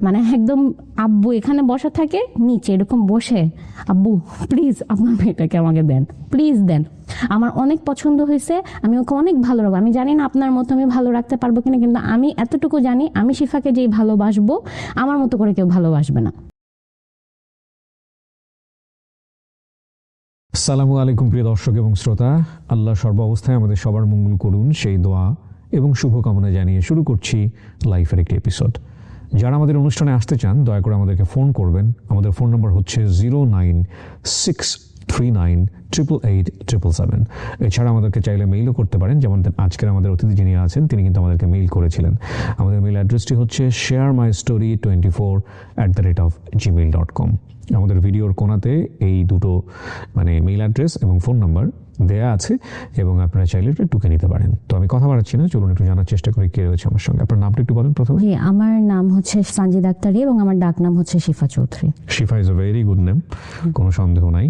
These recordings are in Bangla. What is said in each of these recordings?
মানে একদম আব্বু এখানে বসা থাকে, নিচে এরকম বসে, আব্বু প্লিজ আপনার মেয়েটাকে আমাকে দেন, প্লিজ দেন, আমার অনেক পছন্দ হয়েছে, আমি ওকে অনেক ভালো রাখবো। আমি জানি না আপনার মতো আমি ভালো রাখতে পারবো কিনা, কিন্তু আমি এতটুকু জানি আমি শিফাকে যেই ভালোবাসবো আমার মতো করে কেউ ভালোবাসবে না। আসসালামু আলাইকুম প্রিয় দর্শক এবং শ্রোতা, আল্লাহ সর্বাবস্থায় আমাদের সবার মঙ্গল করুন সেই দোয়া এবং শুভকামনা জানিয়ে শুরু করছি লাইফের একটি এপিসোড। যারা আমাদের অনুষ্ঠানে আসতে চান দয়া করে আমাদেরকে ফোন করবেন। আমাদের ফোন নম্বর হচ্ছে 09639888877। এছাড়া আমাদেরকে চাইলে মেইলও করতে পারেন, যেমন আজকের আমাদের অতিথি যিনি আছেন তিনি কিন্তু আমাদেরকে মেইল করেছিলেন। আমাদের মেইল অ্যাড্রেসটি হচ্ছে sharemystory24@gmail.com। আমাদের ভিডিওর কোনাতে এই দুটো মেইল অ্যাড্রেস এবং ফোন নাম্বার দেয়া আছে এবং আপনারা চাইলে এটা টুকে নিতে পারেন। তো আমি কথা বাড়াচ্ছি না, চলুন একটু জানার চেষ্টা করি কে রয়েছে আমার সঙ্গে। আপনার নামটা একটু বলেন প্রথমে। জি, আমার নাম হচ্ছে সানজিদ আক্তারি এবং আমার ডাক নাম হচ্ছে Shifa Chowdhury. Shifa is a very good name, কোনো সন্দেহ নাই।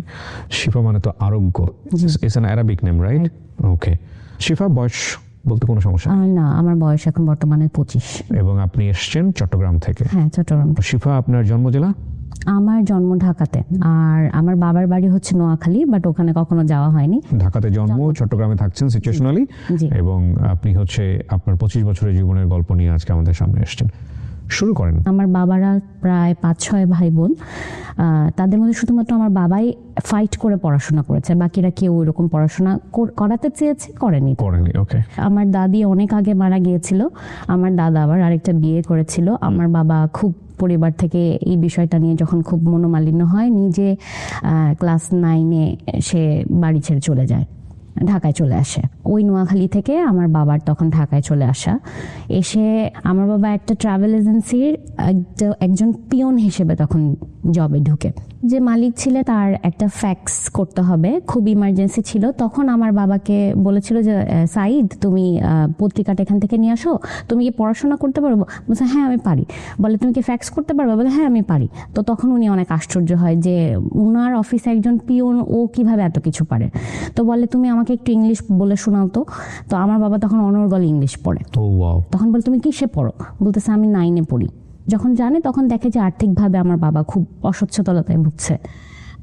শিফা মানে তো আরোগ্য, it's an Arabic name, right? Okay. Shifa, বয়স বলতে কোনো সমস্যা? না, আমার বয়স এখন বর্তমানে 25। এবং আপনি এসছেন চট্টগ্রাম থেকে? হ্যাঁ, চট্টগ্রাম। শিফা, আপনার জন্ম জেলা? আমার জন্ম ঢাকাতে, আর আমার বাবার বাড়ি হচ্ছে নোয়াখালী, বাট ওখানে কখনো যাওয়া হয়নি। ঢাকাতে জন্ম, চট্টগ্রামে থাকছেন সিচুয়েশনালি, এবং আপনি হচ্ছে আপনার 25 বছরের জীবনের গল্প নিয়ে আজকে আমাদের সামনে এসেছেন। শুরু করেন। আমার বাবারা প্রায় 5-6 ভাই বোন, তাদের মধ্যে শুধুমাত্র আমার বাবাই ফাইট করে পড়াশোনা করেছে, বাকিরা কেউ ওইরকম পড়াশোনা করাতে চেয়েছে, করেনি। ওকে। আমার দাদি অনেক আগে মারা গিয়েছিল, আমার দাদা আবার আরেকটা বিয়ে করেছিল। আমার বাবা খুব পরিবার থেকে এই বিষয়টা নিয়ে যখন খুব মনোমালিন্য হয়, নিজে ক্লাস 9-এ সে বাড়ি ছেড়ে চলে যায়, ঢাকায় চলে আসে। ওই নোয়াখালী থেকে আমার বাবার তখন ঢাকায় চলে আসা। এসে আমার বাবা একটা ট্রাভেল এজেন্সির একজন পিয়ন হিসেবে তখন জবে ঢুকে। যে মালিক ছিলেন তার একটা ফ্যাক্স করতে হবে, খুব ইমার্জেন্সি ছিল। তখন আমার বাবাকে বলেছিল যে সাইদ, তুমি পত্রিকাটা এখান থেকে নিয়ে আসো, তুমি কি পড়াশোনা করতে পারবো? বলছে হ্যাঁ আমি পারি। বলে তুমি কি ফ্যাক্স করতে পারবে? বলে হ্যাঁ আমি পারি। তো তখন উনি অনেক আশ্চর্য হয় যে উনার অফিসে একজন পিয়ন, ও কিভাবে এত কিছু পারে। তো বলে তুমি আমাকে একটু ইংলিশ বলে শোনাও তো। তো আমার বাবা তখন অনর্গল ইংলিশ পড়ে। তখন বলে তুমি কিসে পড়ো? বলতেছে আমি 9-এ পড়ি। যখন জানে তখন দেখে যে আর্থিকভাবে আমার বাবা খুব অসচ্ছলতায় ভুগছে।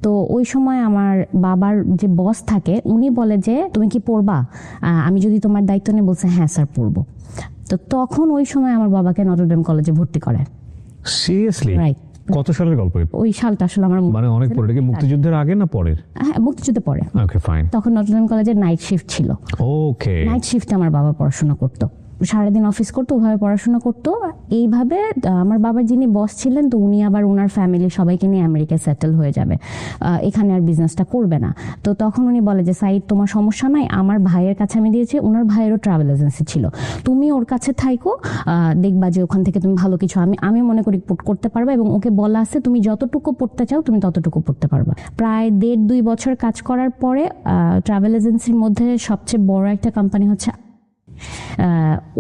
তো ওই সময় আমার বাবার যে বস থাকে উনি বলে যে তুমি কি পড়বা, আমি যদি তোমার দায়িত্ব নিই? বলছে হ্যাঁ স্যার পড়বো। তো তখন ওই সময় আমার বাবাকে নটরডেম কলেজে ভর্তি করে। সিরিয়াসলি? রাইট। কত সালের গল্প? ওই সালটা আসলে আমার অনেক পরে, কি মুক্তিযুদ্ধের আগে না পরের? হ্যাঁ, মুক্তিযুদ্ধে পরে। ওকে, ফাইন। তখন নটরডেম কলেজের নাইট শিফট ছিল। ওকে। নাইট শিফটে আমার বাবা পড়াশোনা করতো, সারাদিন অফিস করতো, ওভাবে পড়াশোনা করতো। এইভাবে আমার বাবার যিনি বস ছিলেন, তো উনি আবার ওনার ফ্যামিলি সবাইকে নিয়ে আমেরিকায় সেটেল হয়ে যাবে, এখানে আর বিজনেসটা করবে না। তো তখন উনি বলে যে সাইদ তোমার সমস্যা নাই, আমার ভাইয়ের কাছে আমি দিয়েছি, ওনার ভাইয়েরও ট্রাভেল এজেন্সি ছিল, তুমি ওর কাছে থাইকো, দেখবা যে ওখান থেকে তুমি ভালো কিছু আমি মনে করি করতে পারবা। এবং ওকে বলা আছে তুমি যতটুকু পড়তে চাও তুমি ততটুকু পড়তে পারবা। প্রায় 1.5-2 বছর কাজ করার পরে ট্রাভেল এজেন্সির মধ্যে সবচেয়ে বড় একটা কোম্পানি হচ্ছে,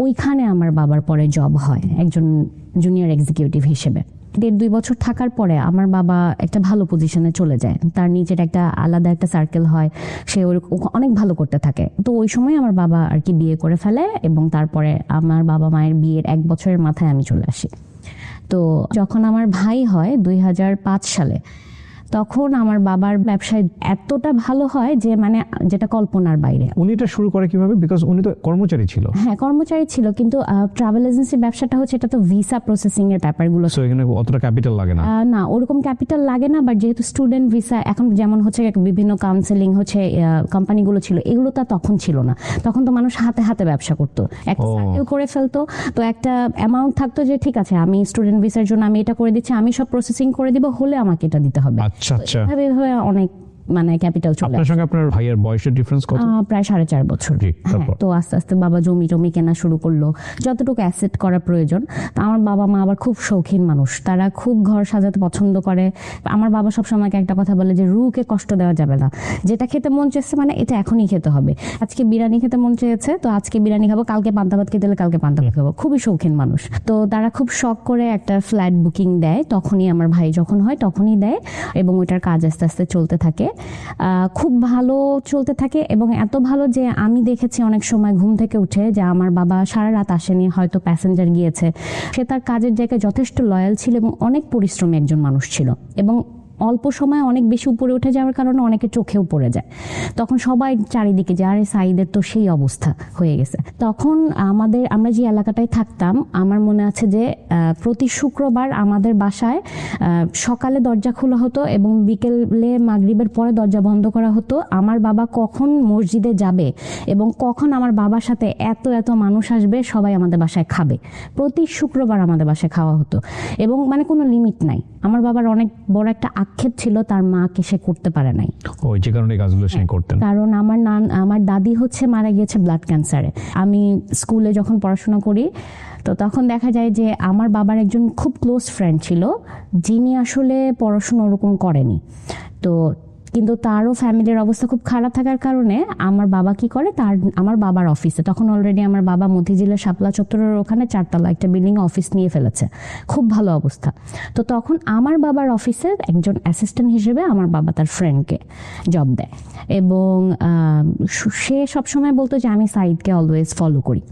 ওইখানে আমার বাবার পরে জব হয় একজন জুনিয়র এক্সিকিউটিভ হিসেবে। 1.5-2 বছর থাকার পরে আমার বাবা একটা ভালো পজিশনে চলে যায়, তার নিজের একটা আলাদা একটা সার্কেল হয়, সে অনেক ভালো করতে থাকে। তো ওই সময় আমার বাবা আর কি বিয়ে করে ফেলে, এবং তারপরে আমার বাবা মায়ের বিয়ের 1 বছরের মাথায় আমি চলে আসি। তো যখন আমার ভাই হয় 2005 সালে, তখন আমার বাবার ব্যবসায় এতটা ভালো হয় যে যেটা কল্পনার বাইরে। উনি এটা শুরু করে কিভাবে? বিকজ উনি তো কর্মচারী ছিল। হ্যাঁ, কর্মচারী ছিল, কিন্তু ট্রাভেল এজেন্সি ব্যবসাটা হচ্ছে, এটা তো ভিসা প্রসেসিং এর ব্যাপারগুলো, সো এখানে অতটা ক্যাপিটাল লাগে না। না, ওরকম ক্যাপিটাল লাগে না। বাট যেহেতু স্টুডেন্ট ভিসা, এখন যেমন হচ্ছে বিভিন্ন কাউন্সেলিং হচ্ছে কোম্পানিগুলো ছিল, এগুলো তো তখন ছিল না। তখন তো মানুষ হাতে হাতে ব্যবসা করতো, একটা সার্কেল করে ফেলতো, তো একটা অ্যামাউন্ট থাকতো যে ঠিক আছে আমি স্টুডেন্ট ভিসার জন্য আমি এটা করে দিচ্ছি, আমি সব প্রসেসিং করে দিব, হলে আমাকে এটা দিতে হবে। আচ্ছা আচ্ছা। এভাবে অনেক ক্যাপিটাল চলে। আপনার সঙ্গে আপনার ভাইয়ের বয়সের ডিফারেন্স কত? প্রায় 4.5 বছর। তো আস্তে আস্তে বাবা জমি কেনা শুরু করলো, যতটুকু অ্যাসেট করা প্রয়োজন। তো আমার বাবা মা আবার খুব শৌখিন মানুষ, তারা খুব ঘর সাজাতে পছন্দ করে। আমার বাবা সবসময় একটা কথা বলে যে রুকে কষ্ট দেওয়া যাবে না, যেটা খেতে মন চেয়েছে এটা এখনই খেতে হবে। আজকে বিরিয়ানি খেতে মন চেয়েছে তো আজকে বিরিয়ানি খাবো, কালকে পান্তা ভাত খেতে হলে কালকে পান্তা ভাত খাবো। খুবই শৌখিন মানুষ। তো তারা খুব শখ করে একটা ফ্ল্যাট বুকিং দেয়, তখনই আমার ভাই যখন হয় তখনই দেয়, এবং ওইটার কাজ আস্তে আস্তে চলতে থাকে। খুব ভালো চলতে থাকে, এবং এত ভালো যে আমি দেখেছি অনেক সময় ঘুম থেকে উঠে যে আমার বাবা সারা রাত আসেনি, হয়তো প্যাসেঞ্জার গিয়েছে, সে তার কাজের জায়গায় যথেষ্ট লয়াল ছিল এবং অনেক পরিশ্রমী একজন মানুষ ছিল, এবং অল্প সময় অনেক বেশি উপরে উঠে যাওয়ার কারণে অনেকে চোখেও পড়ে যায়। তখন সবাই চারিদিকে যে আরে সাঈদের তো সেই অবস্থা হয়ে গেছে। তখন আমরা যে এলাকাটায় থাকতাম, আমার মনে আছে যে প্রতি শুক্রবার আমাদের বাসায় সকালে দরজা খোলা হতো এবং বিকেলে মাগরিবের পরে দরজা বন্ধ করা হতো। আমার বাবা কখন মসজিদে যাবে এবং কখন আমার বাবার সাথে এত মানুষ আসবে, সবাই আমাদের বাসায় খাবে। প্রতি শুক্রবার আমাদের বাসায় খাওয়া হতো, এবং মানে কোনো লিমিট নাই। আমার বাবার অনেক বড় একটা আক্ষেপ ছিল তার মাকে সে করতে পারে নাই, ওই যে কারণে কাজগুলো সে করতেন। কারণ আমার দাদি হচ্ছে মারা গিয়েছে ব্লাড ক্যান্সারে। আমি স্কুলে যখন পড়াশোনা করি তো তখন দেখা যায় যে আমার বাবার একজন খুব ক্লোজ ফ্রেন্ড ছিল যিনি আসলে পড়াশোনা ওরকম করেনি, তো কিন্তু তারও ফ্যামিলির অবস্থা খুব খারাপ থাকার কারণে আমার বাবা কি করে, আমার বাবার অফিসে, তখন অলরেডি আমার বাবা মতিঝিলের শাপলা চত্বরের ওখানে 4 তলা একটা বিল্ডিং অফিস নিয়ে ফেলেছে, খুব ভালো অবস্থা। তো তখন আমার বাবার অফিসে একজন অ্যাসিস্ট্যান্ট হিসেবে আমার বাবা তার ফ্রেন্ডকে জব দেয়, এবং সে সবসময় বলতো যে আমি সাঈদকে অলওয়েজ ফলো করি,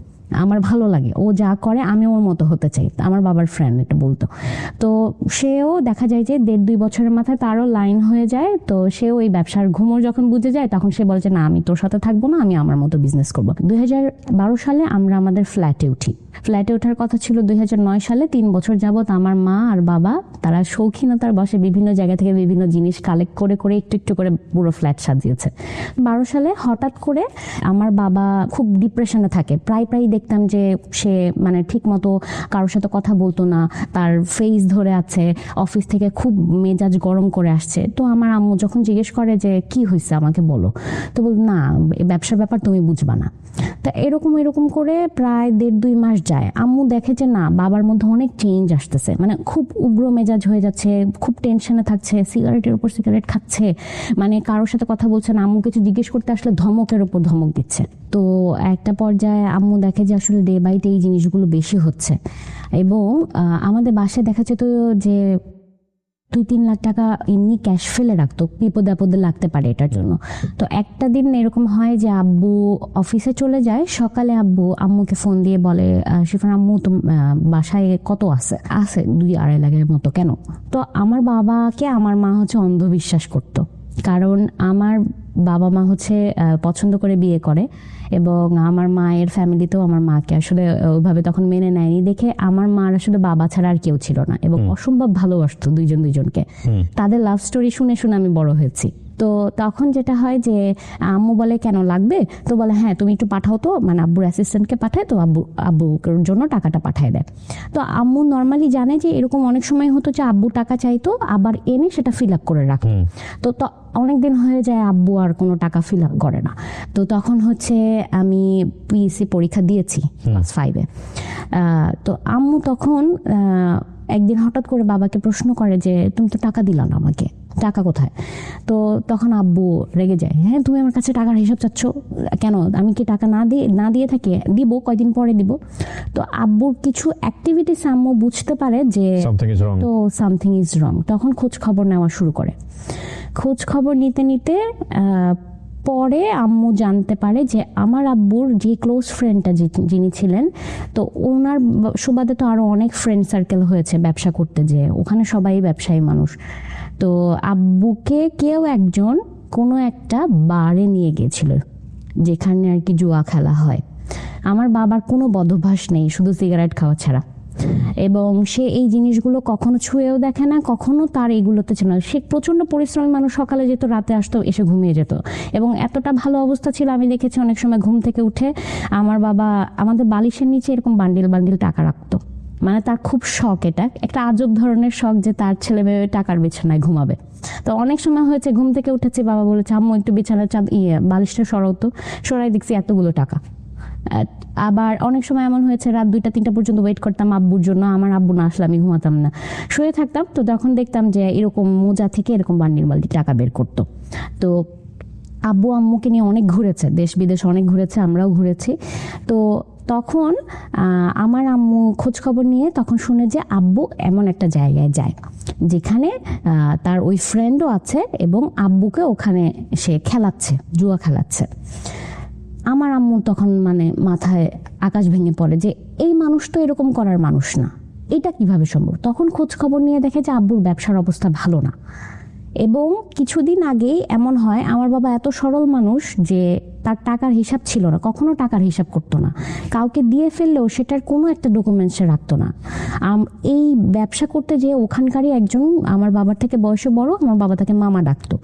আমার ভালো লাগে, ও যা করে আমি ওর মতো হতে চাই, আমার বাবার ফ্রেন্ড এটা বলতো। তো সেও দেখা যায় যে 1.5-2 বছরের মাথায় তারও লাইন হয়ে যায়, তো সেও এই ব্যবসার ঘুমোর যখন বুঝে যায় তখন সে বলে যে না, আমি তোর সাথে থাকবো না, আমি আমার মতো বিজনেস করবো। 2012 সালে আমরা আমাদের ফ্ল্যাটে উঠি। ফ্ল্যাটে ওঠার কথা ছিল 2009 সালে। 3 বছর যাবত আমার মা আর বাবা তারা শৌখিনতার বসে বিভিন্ন জায়গা থেকে বিভিন্ন জিনিস কালেক্ট করে করে একটু করে পুরো ফ্ল্যাট সাজিয়েছে। 12 সালে হঠাৎ করে আমার বাবা খুব ডিপ্রেশনে থাকে, প্রায় দেখতাম যে সে মানে ঠিক মতো কারোর সাথে কথা বলতো না, তার ফেস ধরে আছে, অফিস থেকে খুব মেজাজ গরম করে আসছে। তো আমার আম্মু যখন জিজ্ঞেস করে যে কি হয়েছে আমাকে বলো, তো বল না, ব্যবসার ব্যাপার তুমি বুঝবা না। তা এরকম করে প্রায় 1.5-2 মাস যায়। আম্মু দেখে যে না, বাবার মধ্যে অনেক চেঞ্জ আসতেছে, মানে খুব উগ্র মেজাজ হয়ে যাচ্ছে, খুব টেনশনে থাকছে, সিগারেটের উপর সিগারেট খাচ্ছে, মানে কারোর সাথে কথা বলছে না, আম্মু কিছু জিজ্ঞেস করতে আসলে ধমকের উপর ধমক দিচ্ছে। তো একটা পর্যায়ে আম্মু দেখে যে আসলে ডে বাই ডে এই জিনিসগুলো বেশি হচ্ছে, এবং আমাদের বাসায় দেখা যেত যে 2-3 লাখ টাকা এমনি ক্যাশ ফেলে রাখতো, বিপদে আপদে লাগতে পারে এটার জন্য। তো একটা দিন এরকম হয় যে আব্বু অফিসে চলে যায়, সকালে আব্বু আম্মুকে ফোন দিয়ে বলে শিফান আম্মু তো বাসায় কত আছে 2-2.5 লাখের মতো। কেন? তো আমার বাবাকে আমার মা হচ্ছে অন্ধবিশ্বাস করতো, কারণ আমার বাবা মা হচ্ছে পছন্দ করে বিয়ে করে, এবং আমার মায়ের ফ্যামিলিতেও আমার মাকে আসলে ওইভাবে তখন মেনে নেয়নি দেখে আমার মার আসলে বাবা ছাড়া আর কেউ ছিল না, এবং অসম্ভব ভালোবাসতো দুইজনকে। তাদের লাভ স্টোরি শুনে আমি বড় হয়েছি। তো তখন যেটা হয় যে আম্মু বলে কেন লাগবে, তো বলে হ্যাঁ তুমি একটু পাঠাও তো, মানে আব্বুর অ্যাসিস্ট্যান্টকে পাঠায়, তো আব্বুর জন্য টাকাটা পাঠায় দেয়। তো আম্মু নর্মালি জানে যে এরকম অনেক সময় হতো যে আব্বু টাকা চাইতো, আবার এনে সেটা ফিল আপ করে রাখতো। তো অনেকদিন হয়ে যায় আব্বু আর কোনো টাকা ফিল আপ করে না। তো তখন হচ্ছে আমি পিএসসি পরীক্ষা দিয়েছি ক্লাস 5-এ। তো আম্মু তখন একদিন হঠাৎ করে বাবাকে প্রশ্ন করে যে তুমি তো টাকা দিলা না আমাকে, টাকা কোথায়? তো তখন আব্বু রেগে যায়, হ্যাঁ তুমি আমার কাছে টাকার হিসাব চাচ্ছ কেন? আমি কি টাকা না দিয়ে থাকি? দিব, কয়দিন পরে দিব। তো আব্বুর কিছু অ্যাক্টিভিটিস আম্মু বুঝতে পারে যে তো সামথিং ইজ রং। তখন খোঁজ খবর নেওয়া শুরু করে। খোঁজ খবর নিতে পরে আম্মু জানতে পারে যে আমার আব্বুর যে ক্লোজ ফ্রেন্ডটা যিনি ছিলেন, তো ওনার সুবাদে তো আরো অনেক ফ্রেন্ড সার্কেল হয়েছে ব্যবসা করতে, যে ওখানে সবাই ব্যবসায়ী মানুষ। তো আব্বুকে কেউ একজন কোনো একটা বারে নিয়ে গিয়েছিল যেখানে আর কি জুয়া খেলা হয়। আমার বাবার কোনো বদভ্যাস নেই, শুধু সিগারেট খাওয়া ছাড়া, এবং সে এই জিনিসগুলো কখনো ছুঁয়েও দেখে না, কখনো তার এগুলোতে ছিল না। সে প্রচন্ড পরিশ্রমী মানুষ, সকালে যেত, রাতে আসতো, এসে ঘুমিয়ে যেত, এবং এতটা ভালো অবস্থা ছিল আমি দেখেছি অনেক সময় ঘুম থেকে উঠে আমার বাবা আমাদের বালিশের নিচে এরকম বান্ডিল টাকা রাখতো। মানে তার খুব শখ, এটা একটা আজব ধরনের শখ যে তার ছেলে মেয়ে টাকার বিছানায় ঘুমাবে। তো অনেক সময় হয়েছে ঘুম থেকে উঠেছি, বাবা বলেছে আম্মু একটু বিছানার বালিশটা সরাতো, সরাই দেখছি এতগুলো টাকা। আবার অনেক সময় এমন হয়েছে রাত 2-3টা পর্যন্ত ওয়েট করতাম আব্বুর জন্য, আমার আব্বু না আসলে আমি ঘুমাতাম না, শুয়ে থাকতাম। তো তখন দেখতাম যে এরকম মোজা থেকে এরকম বান্ডিল টাকা বের করতো। তো আব্বু আম্মুকে নিয়ে অনেক ঘুরেছে, দেশ বিদেশ অনেক ঘুরেছে, আমরাও ঘুরেছি। তো তখন আমার আম্মু খোঁজ খবর নিয়ে তখন শুনে যে আব্বু এমন একটা জায়গায় যায় যেখানে তার ওই ফ্রেন্ডও আছে এবং আব্বুকে ওখানে সে খেলাচ্ছে, জুয়া খেলাচ্ছে। আমার আম্মু তখন মানে মাথায় আকাশ ভেঙে পড়ে যে এই মানুষ তো এরকম করার মানুষ না, এটা কিভাবে সম্ভব। তখন খোঁজ খবর নিয়ে দেখে যে আব্বুর ব্যবসার অবস্থা ভালো না। এবং কিছুদিন আগেই এমন হয়, আমার বাবা এত সরল মানুষ যে তার টাকার হিসাব ছিল না, কখনো টাকার হিসাব করতো না, কাউকে দিয়ে ফেললেও সেটার কোনো একটা ডকুমেন্টসে রাখতো না। এই ব্যবসা করতে যে ওখানকারই একজন আমার বাবার থেকে বয়সে বড়, আমার বাবা তাকে মামা ডাকতো।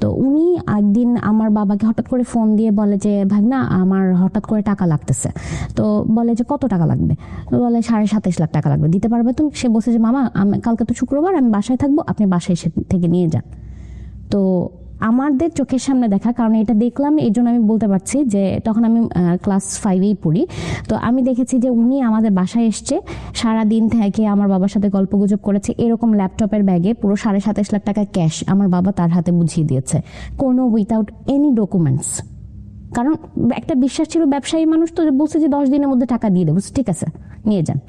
তো উনি একদিন আমার বাবাকে হঠাৎ করে ফোন দিয়ে বলে যে ভাগনা আমার হঠাৎ করে টাকা লাগতেছে। তো বলে যে কত টাকা লাগবে? তো বলে 27.5 লাখ টাকা লাগবে, দিতে পারবে তুমি? সে বলছে যে মামা কালকে তো শুক্রবার, আমি বাসায় থাকবো, আপনি বাসায় এসে থেকে নিয়ে যান। তো আমাদের চোখের সামনে দেখা, কারণ এটা দেখলাম এই জন্য আমি বলতে পারছি যে তখন আমি ক্লাস 5-এই পড়ি। তো আমি দেখেছি যে উনি আমাদের বাসায় এসছে, সারাদিন থেকে আমার বাবার সাথে গল্পগুজব করেছে, এরকম ল্যাপটপের ব্যাগে পুরো 27.5 লাখ টাকা ক্যাশ আমার বাবা তার হাতে বুঝিয়ে দিয়েছে, কোনো উইথাউট এনি ডকুমেন্টস। কারণ একটা বিশ্বাস ছিল, ব্যবসায়ী মানুষ তো, বলছে যে 10 দিনের মধ্যে টাকা দিয়ে দেবো, ঠিক আছে নিয়ে যান।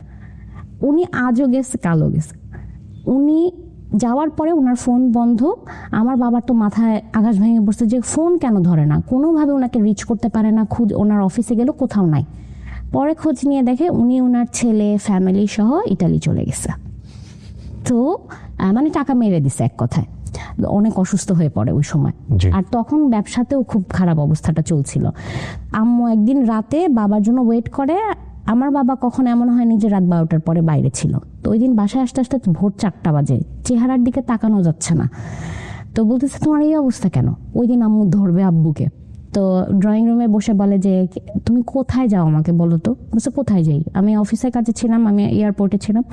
উনি আজও গেছে কালও গেছে। উনি যাওয়ার পরে ওনার ফোন বন্ধ। আমার বাবার তো মাথায় আকাশ ভেঙে পড়ছে যে ফোন কেন ধরে না, কোনোভাবে ওনাকে রিচ করতে পারে না, খুঁজ ওনার অফিসে গেল কোথাও নাই। পরে খোঁজ নিয়ে দেখে উনি ওনার ছেলে ফ্যামিলি সহ ইতালি চলে গেছে। তো মানে টাকা মেরে দিছে এক কথায়। অনেক অসুস্থ হয়ে পড়ে ওই সময়। আর তখন ব্যবসাতেও খুব খারাপ অবস্থাটা চলছিল। আম্মু একদিন রাতে বাবার জন্য ওয়েট করে। আমার বাবা কখন এমন হয়নি যে রাত 12টার পরে বাইরে ছিল। তো ওই দিন বাসায় আসতে আসতে ভোর 4টা বাজে, চেহারার দিকে তাকানো যাচ্ছে না। তো বলতেছে তোমার এই অবস্থা কেন? ওই দিন আম্মু ধরবে আব্বুকে। তো ড্রয়িং রুমে বসে বলে যে তুমি কোথায় যাও আমাকে বলো তো। বলছে কোথায় যাই? আমি অফিসের কাছে ছিলাম, আমি এয়ারপোর্টে ছিলাম।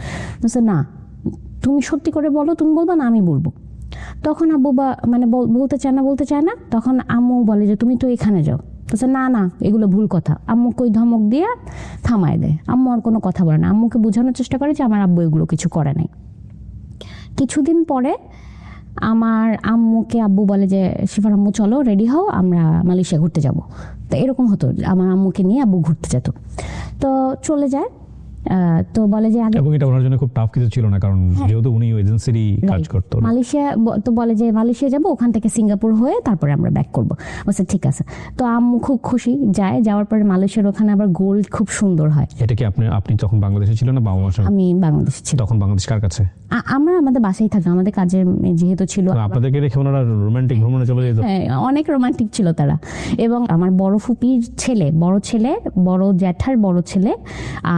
বলছে না তুমি সত্যি করে বলো, তুমি বলবা না আমি বলবো। তখন আব্বু মানে বলতে চায় না। তখন আম্মু বলে যে তুমি তো এখানে যাও। বলছে না না এগুলো ভুল কথা। আম্মুকে ওই ধমক দিয়ে থামায় দেয়। আম্মু আর কোনো কথা বলে না, আম্মুকে বোঝানোর চেষ্টা করে যে আমার আব্বু এগুলো কিছু করে নাই। কিছুদিন পরে আমার আম্মুকে আব্বু বলে যে শিফার আম্মু চলো রেডি হও, আমরা মালয়েশিয়া ঘুরতে যাব। তো এরকম হতো, আমার আম্মুকে নিয়ে আব্বু ঘুরতে যেত। তো চলে যায়। তো বলে যে আগে, এবং এটা ওনার জন্য খুব টাফ কিছু ছিল না, কারণ যেহেতু উনি এজেন্সিরই কাজ করতো। মালয়েশিয়া তো বলে যে মালয়েশিয়া যাব, ওখান থেকে সিঙ্গাপুর হয়ে তারপরে আমরা ব্যাক করবো। বলছে ঠিক আছে। তো আম্মু খুব খুশি যায়। যাওয়ার পরে মালয়েশিয়ার ওখানে আবার গোল্ড খুব সুন্দর হয়। এটা কি আপনি তখন বাংলাদেশে ছিলেন না বাবা মার সঙ্গে? আমি বাংলাদেশে ছিলাম। তখন বাংলাদেশ কার কাছে? আমরা আমাদের বাসায় থাকতাম, আমাদের কাজের যেহেতু ছিল। আপনাদেরকে রেখে ওনারা রোমান্টিক ভ্রমণে চলে যেত? হ্যাঁ অনেক রোমান্টিক ছিল তারা। এবং আমার বড় ফুপির ছেলে, বড় জ্যাঠার বড় ছেলে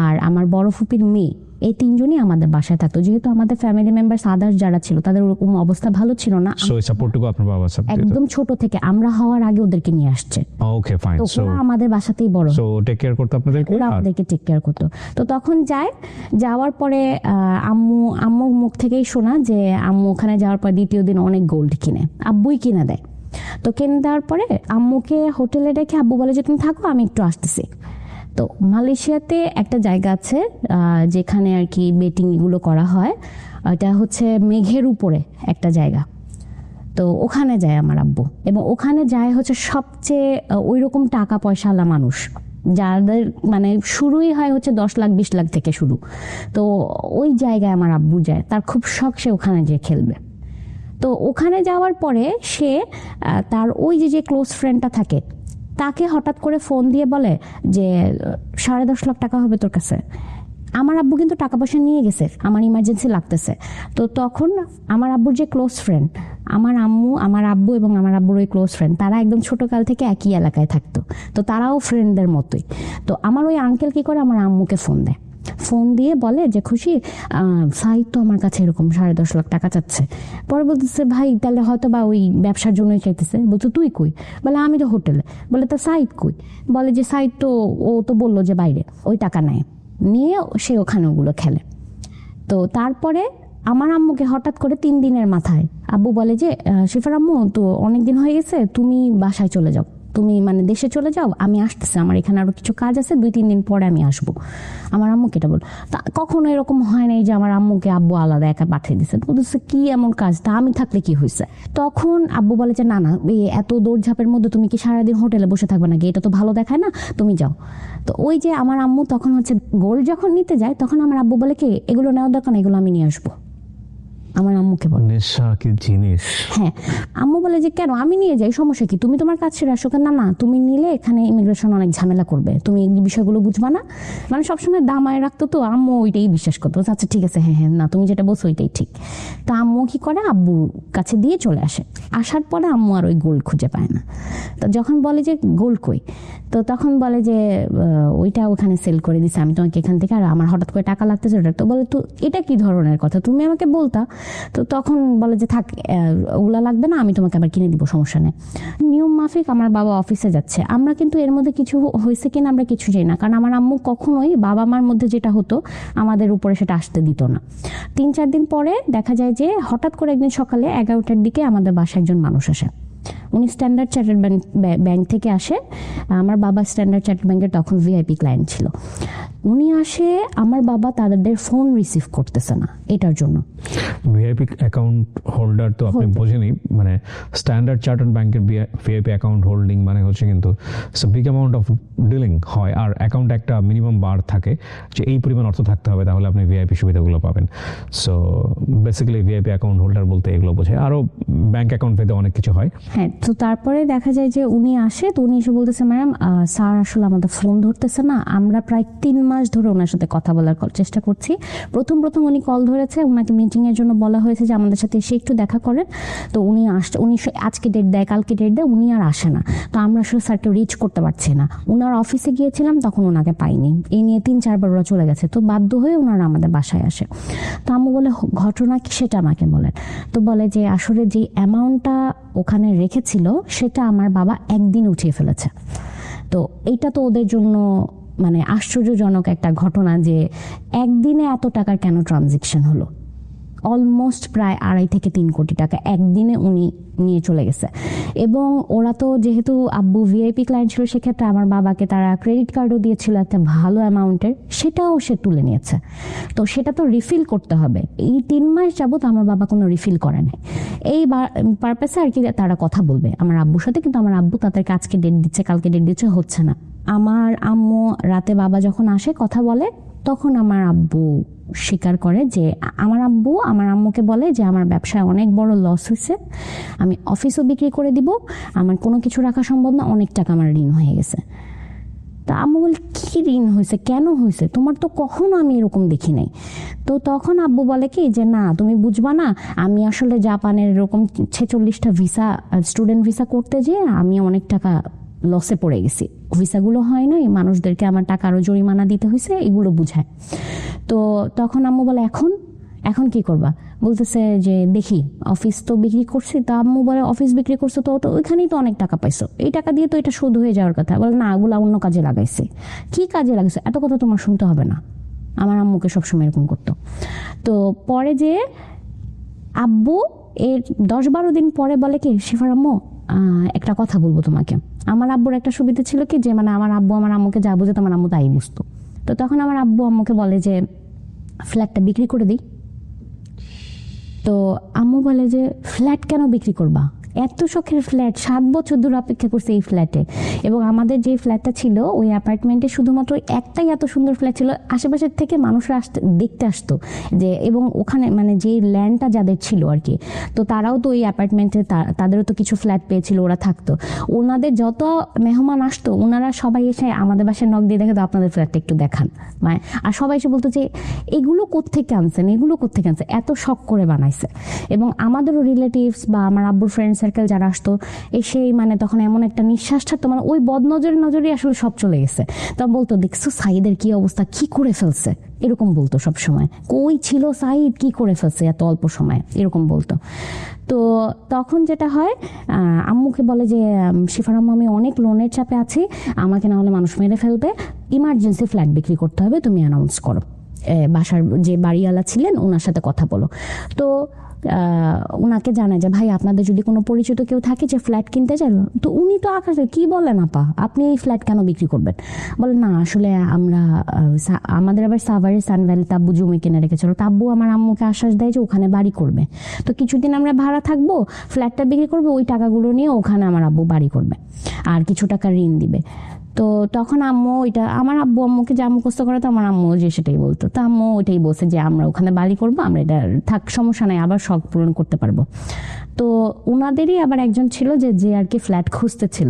আর আমার বড় ফুপির মেয়ে, এই তিনজনই আমাদের বাসায় থাকতো। যেহেতু আমাদের ফ্যামিলি মেম্বার্স আদার্স যারা ছিল তাদের ওরকম অবস্থা ভালো ছিল না, সো এই সাপোর্টটুকু আপনার বাবা একদম ছোট থেকে আমরা হওয়ার আগে ওদেরকে নিয়ে আসছে। Okay fine. তো ওরা আমাদের বাসাতেই বড়, সো টেক কেয়ার করতে আপনাদেরকে, ওরা আমাদেরকে টেক কেয়ার করতো। তো তখন যাওয়ার পরে আম্মুর মুখ থেকেই শোনা যে আম্মু ওখানে যাওয়ার পর দ্বিতীয় দিন অনেক গোল্ড কিনে, আব্বুই কিনে দেয়। তো কিনে দেওয়ার পরে আম্মুকে হোটেলে রেখে আব্বু বলে যে তুমি থাকো, আমি একটু আসতেছি। তো মালয়েশিয়াতে একটা জায়গা আছে যেখানে আর কি বেটিং এগুলো করা হয়, এটা হচ্ছে মেঘের উপরে একটা জায়গা। তো ওখানে যায় আমার আব্বু, এবং ওখানে যায় হচ্ছে সবচেয়ে ওই রকম টাকা পয়সাওয়ালা মানুষ, যাদের মানে শুরুই হয় হচ্ছে 10 লাখ 20 লাখ থেকে শুরু। তো ওই জায়গায় আমার আব্বু যায়, তার খুব শখ সে ওখানে যেয়ে খেলবে। তো ওখানে যাওয়ার পরে সে তার ওই যে ক্লোজ ফ্রেন্ডটা থাকে তাকে হঠাৎ করে ফোন দিয়ে বলে যে 10.5 লাখ টাকা হবে তোর কাছে। আমার আব্বু কিন্তু টাকা পয়সা নিয়ে গেছে, আমার ইমার্জেন্সি লাগতেছে। তো তখন আমার আব্বুর যে ক্লোজ ফ্রেন্ড, আমার আব্বু এবং আমার আব্বুর ওই ক্লোজ ফ্রেন্ড, তারা একদম ছোটকাল থেকে একই এলাকায় থাকতো। তো তারাও ফ্রেন্ডদের মতোই। তো আমার ওই আঙ্কেল কি করে, আমার আম্মুকে ফোন দেয়, ফোন দিয়ে বলে যে খুশি সাইদ তো আমার কাছে এরকম 10.5 লাখ টাকা চাচ্ছে। পরে বলতেছে ভাই তাহলে হয়তো বা ওই ব্যবসার জন্যই চাইতেছে। বলতো তুই কই? বলে আমি তো হোটেলে। বলে তো সাইদ কই? বলে যে সাইদ তো ও তো বললো যে বাইরে, ওই টাকা নেয় নিয়ে সে ওখানে ওগুলো খেলে। তো তারপরে আমার আম্মুকে হঠাৎ করে 3 দিনের মাথায় আব্বু বলে যে শিফার আম্মু তো অনেকদিন হয়ে গেছে, তুমি বাসায় চলে যাও, তুমি মানে দেশে চলে যাও, আমি আসতেছি, আমার এখানে আরো কিছু কাজ আছে, 2-3 দিন পরে আমি আসবো। আমার আম্মুকে এটা বল। তা কখনো এরকম হয় নাই যে আমার আম্মুকে আব্বু আলাদা একা পাঠিয়ে দিচ্ছে, বলতেছে কি এমন কাজ, তা আমি থাকলে কি হয়েছে। তখন আব্বু বলে যে না না, এই এত দৌড়ঝাঁপের মধ্যে তুমি কি সারাদিন হোটেলে বসে থাকবে নাকি, এটা তো ভালো দেখায় না, তুমি যাও। তো ওই যে আমার আম্মু তখন হচ্ছে গোল্ড যখন নিতে যায়, তখন আমার আব্বু বলে কি এগুলো নেওয়ার দরকার না, এগুলো আমি নিয়ে আসবো। আমার আম্মুকে বলে। নেশা কি জিনিস। হ্যাঁ, আম্মু বলে যে কেন, আমি নিয়ে যাই, সমস্যা কি, তুমি তোমার কাজ ছেড়ে আসো। না না, তুমি নিলে এখানে ইমিগ্রেশন অনেক ঝামেলা করবে, তুমি এই বিষয়গুলো বুঝবা না। মানে সবসময় দামায় রাখতো, তো আম্মু ওইটাই বিশ্বাস করতো, আচ্ছা ঠিক আছে, হ্যাঁ হ্যাঁ, না তুমি যেটা বলছো ওইটাই ঠিক। তা আম্মু কি করে, আব্বুর কাছে দিয়ে চলে আসে। আসার পরে আম্মু আর ওই গোল্ড খুঁজে পায় না। তো যখন বলে যে গোল্ড কই, তো তখন বলে যে ওইটা ওখানে সেল করে দিছে, আমি তোমাকে এখান থেকে, আর আমার হঠাৎ করে টাকা লাগতেছে ওটা। তো বলে তো এটা কি ধরনের কথা, তুমি আমাকে বলতা। তো তখন বলে যে থাক, ওগুলা লাগবে না, আমি তোমাকে আবার কিনে দিব, সমস্যা নেই। নিয়ম মাফিক আমার বাবা অফিসে যাচ্ছে, আমরা কিন্তু এর মধ্যে কিছু হয়েছে কিনা আমরা কিছু জানি না, কারণ আমার আম্মু কখনোই বাবা মার মধ্যে যেটা হতো আমাদের উপরে সেটা আসতে দিত না। 3-4 দিন পরে দেখা যায় যে হঠাৎ করে একদিন সকালে 11টার দিকে আমাদের বাসায় একজন মানুষ আসে। উনি স্ট্যান্ডার্ড চার্টার্ড ব্যাংক থেকে আসে। আমার বাবা স্ট্যান্ডার্ড চার্টার্ড ব্যাংকের তখন ভিআইপি ক্লায়েন্ট ছিল। উনি আসে, আমার বাবা তাদের ফোন রিসিভ করতেছে না এটার জন্য। ভিআইপি অ্যাকাউন্ট হোল্ডার তো আপনি বোঝেনই, মানে স্ট্যান্ডার্ড চার্টার্ড ব্যাংকের ভিআইপি অ্যাকাউন্ট হোল্ডিং মানে হচ্ছে কিন্তু বিগ অ্যামাউন্ট অফ ডিলিং হয়, আর অ্যাকাউন্ট একটা মিনিমাম বার থাকে যে এই পরিমাণ অর্থ থাকতে হবে তাহলে আপনি ভিআইপি সুবিধাগুলো পাবেন। So basically VIP account holder বলতে এগুলো বোঝায়, আরও ব্যাংক অ্যাকাউন্ট পেতে অনেক কিছু হয়। হ্যাঁ, তো তারপরে দেখা যায় যে উনি আসে, তো উনি এসে বলতেছে ম্যাডাম স্যার আসলে আমাদের ফোন ধরতেছে না, আমরা প্রায় 3 মাস ধরে ওনার সাথে কথা বলার চেষ্টা করছি। প্রথম উনি কল ধরেছে, ওনাকে মিটিংয়ের জন্য বলা হয়েছে যে আমাদের সাথে এসে একটু দেখা করেন। তো উনি আজকে ডেট দেয়, কালকে ডেট দেয়, উনি আর আসে না। তো আমরা আসলে স্যারকে রিচ করতে পারছি না। ওনার অফিসে গিয়েছিলাম, তখন ওনাকে পাইনি। এই নিয়ে 3-4 বার ওরা চলে গেছে। তো বাধ্য হয়ে ওনারা আমাদের বাসায় আসে। তো আম্মু বলে ঘটনা কি সেটা আমাকে বলেন। তো বলে যে আসলে যে অ্যামাউন্টটা ওখানে রেখেছিল সেটা আমার বাবা একদিন উঠিয়ে ফেলেছে। তো এইটা তো ওদের জন্য মানে আশ্চর্যজনক একটা ঘটনা যে একদিনে এত টাকার কেন ট্রানজেকশন হলো। অলমোস্ট প্রায় 2.5 থেকে 3 কোটি টাকা একদিনে উনি নিয়ে চলে গেছে। এবং ওরা তো যেহেতু আব্বু ভিআইপি ক্লায়েন্ট ছিল, সেক্ষেত্রে আমার বাবাকে তারা ক্রেডিট কার্ডও দিয়েছিল একটা ভালো অ্যামাউন্টের, সেটাও সে তুলে নিয়েছে। তো সেটা তো রিফিল করতে হবে। এই 3 মাস যাবত আমার বাবা কোনো রিফিল করে নাই। এই পারপাসে আর কি তারা কথা বলবে আমার আব্বুর সাথে, কিন্তু আমার আব্বু তাদেরকে আজকে ডেট দিচ্ছে, কালকে ডেট দিচ্ছে, হচ্ছে না। আমার আম্মু রাতে বাবা যখন আসে কথা বলে, তখন আমার আব্বু স্বীকার করে যে আমার আব্বু আমার আম্মুকে বলে যে আমার ব্যবসায় অনেক বড় লস হয়েছে, আমি অফিসও বিক্রি করে দিব, আমার কোনো কিছু রাখা সম্ভব না, অনেক টাকা আমার ঋণ হয়ে গেছে। তা আম্মু বলে কি ঋণ হয়েছে, কেন হয়েছে, তোমার তো কখনো আমি এরকম দেখি নাই। তো তখন আব্বু বলে কি যে না তুমি বুঝবা না, আমি আসলে জাপানের এরকম 46টা ভিসা স্টুডেন্ট ভিসা করতে যেয়ে আমি অনেক টাকা লসে পড়ে গেছি, ভিসাগুলো হয় নাই, মানুষদেরকে আমার টাকা আরো জরিমানা দিতে হয়েছে, এগুলো বুঝায়। তো তখন আম্মু বলে এখন কি করবা, বলতেছে যে দেখি অফিস তো বিক্রি করছি। তা আম্মু বলে অফিস বিক্রি করছো তো ওইখানেই তো অনেক টাকা পাইছো, এই টাকা দিয়ে তো এটা শোধ হয়ে যাওয়ার কথা। বলে না, ওগুলো অন্য কাজে লাগাইছে। কি কাজে লাগাইছে, এত কথা তোমার শুনতে হবে না। আমার আম্মুকে সবসময় এরকম করতো। তো পরে যে আব্বু এর 10-12 দিন পরে বলে কি শিফার আম্মু একটা কথা বলবো তোমাকে। আমার আব্বুর একটা সুবিধা ছিল কি যে মানে আমার আব্বু আমার আম্মুকে যা বুঝে আমার আম্মু তাই বুঝতো। তো তখন আমার আব্বু আম্মুকে বলে যে ফ্ল্যাটটা বিক্রি করে দিই। তো আম্মু বলে যে ফ্ল্যাট কেন বিক্রি করবা, এত শখের ফ্ল্যাট, 7 বছর ধরে অপেক্ষা করছে এই ফ্ল্যাটে। এবং আমাদের যে ফ্ল্যাটটা ছিল ওই অ্যাপার্টমেন্টে শুধুমাত্র একটাই এত সুন্দর ফ্ল্যাট ছিল, আশেপাশের থেকে মানুষরা দেখতে আসতো যে, এবং ওখানে মানে যে ল্যান্ডটা যাদের ছিল আর কি, তো তারাও তো ওই অ্যাপার্টমেন্টে তাদেরও তো কিছু ফ্ল্যাট পেয়েছিল, ওরা থাকতো। ওনাদের যত মেহমান আসতো ওনারা সবাই এসে আমাদের বাসায় নক দিয়ে দেখে তো আপনাদের ফ্ল্যাটটা একটু দেখান, মানে আর সবাই এসে বলতো যে এগুলো কোত্থেকে আনছেন, এগুলো কোত্থেকে আনছে, এত শখ করে বানাইছে। এবং আমাদেরও রিলেটিভস বা আমার আব্বুর ফ্রেন্ড সার্কেল যারা আসতো এসেই মানে তখন এমন একটা নিঃশ্বাস ছাড়তো, মানে ওই নজরই আসলে সব চলে গেছে। তা বলতো দেখছো সাইদের কি অবস্থা, কি করে ফেলছে, এরকম বলতো সব সময়, কই ছিল সাইদ, কি করে ফেলছে এত অল্প সময়ে, এরকম বলতো। তো তখন যেটা হয় আম্মুকে বলে যে শিফার আম্মু আমি অনেক লোনের চাপে আছি, আমাকে না হলে মানুষ মেরে ফেলবে, ইমার্জেন্সি ফ্ল্যাট বিক্রি করতে হবে, তুমি অ্যানাউন্স করো। বাসার যে বাড়িওয়ালা ছিলেন ওনার সাথে কথা বলো। তো ওনাকে জানায় যে ভাই আপনাদের যদি কোনো পরিচিত কেউ থাকে যে ফ্ল্যাট কিনতে চাই, তো উনি তো আকাশে কি বলেন আপা আপনি এই ফ্ল্যাট কেন বিক্রি করবেন? বলে না আসলে আমরা আমাদের আবার সাভারে সানভ্যালিতে আব্বু জমি কিনে রেখেছিল, তো আব্বু আমার আম্মুকে আশ্বাস দেয় যে ওখানে বাড়ি করবে, তো কিছুদিন আমরা ভাড়া থাকবো, ফ্ল্যাটটা বিক্রি করবে, ওই টাকাগুলো নিয়ে ওখানে আমার আব্বু বাড়ি করবে আর কিছু টাকা ঋণ দিবে। তো তখন আম্মু ওইটা আমার আব্বু আম্মুকে যা মুখস্থ করে তো আমার আম্মু যে সেটাই বলতো, তো আম্মু ওইটাই বলছে যে আমরা ওখানে বাড়ি করবো, আমরা এটা থাক সমস্যা নাই, আবার শখ পূরণ করতে পারবো। তো ওনাদেরই আবার একজন ছিল যে আর কি ফ্ল্যাট খুঁজতেছিল,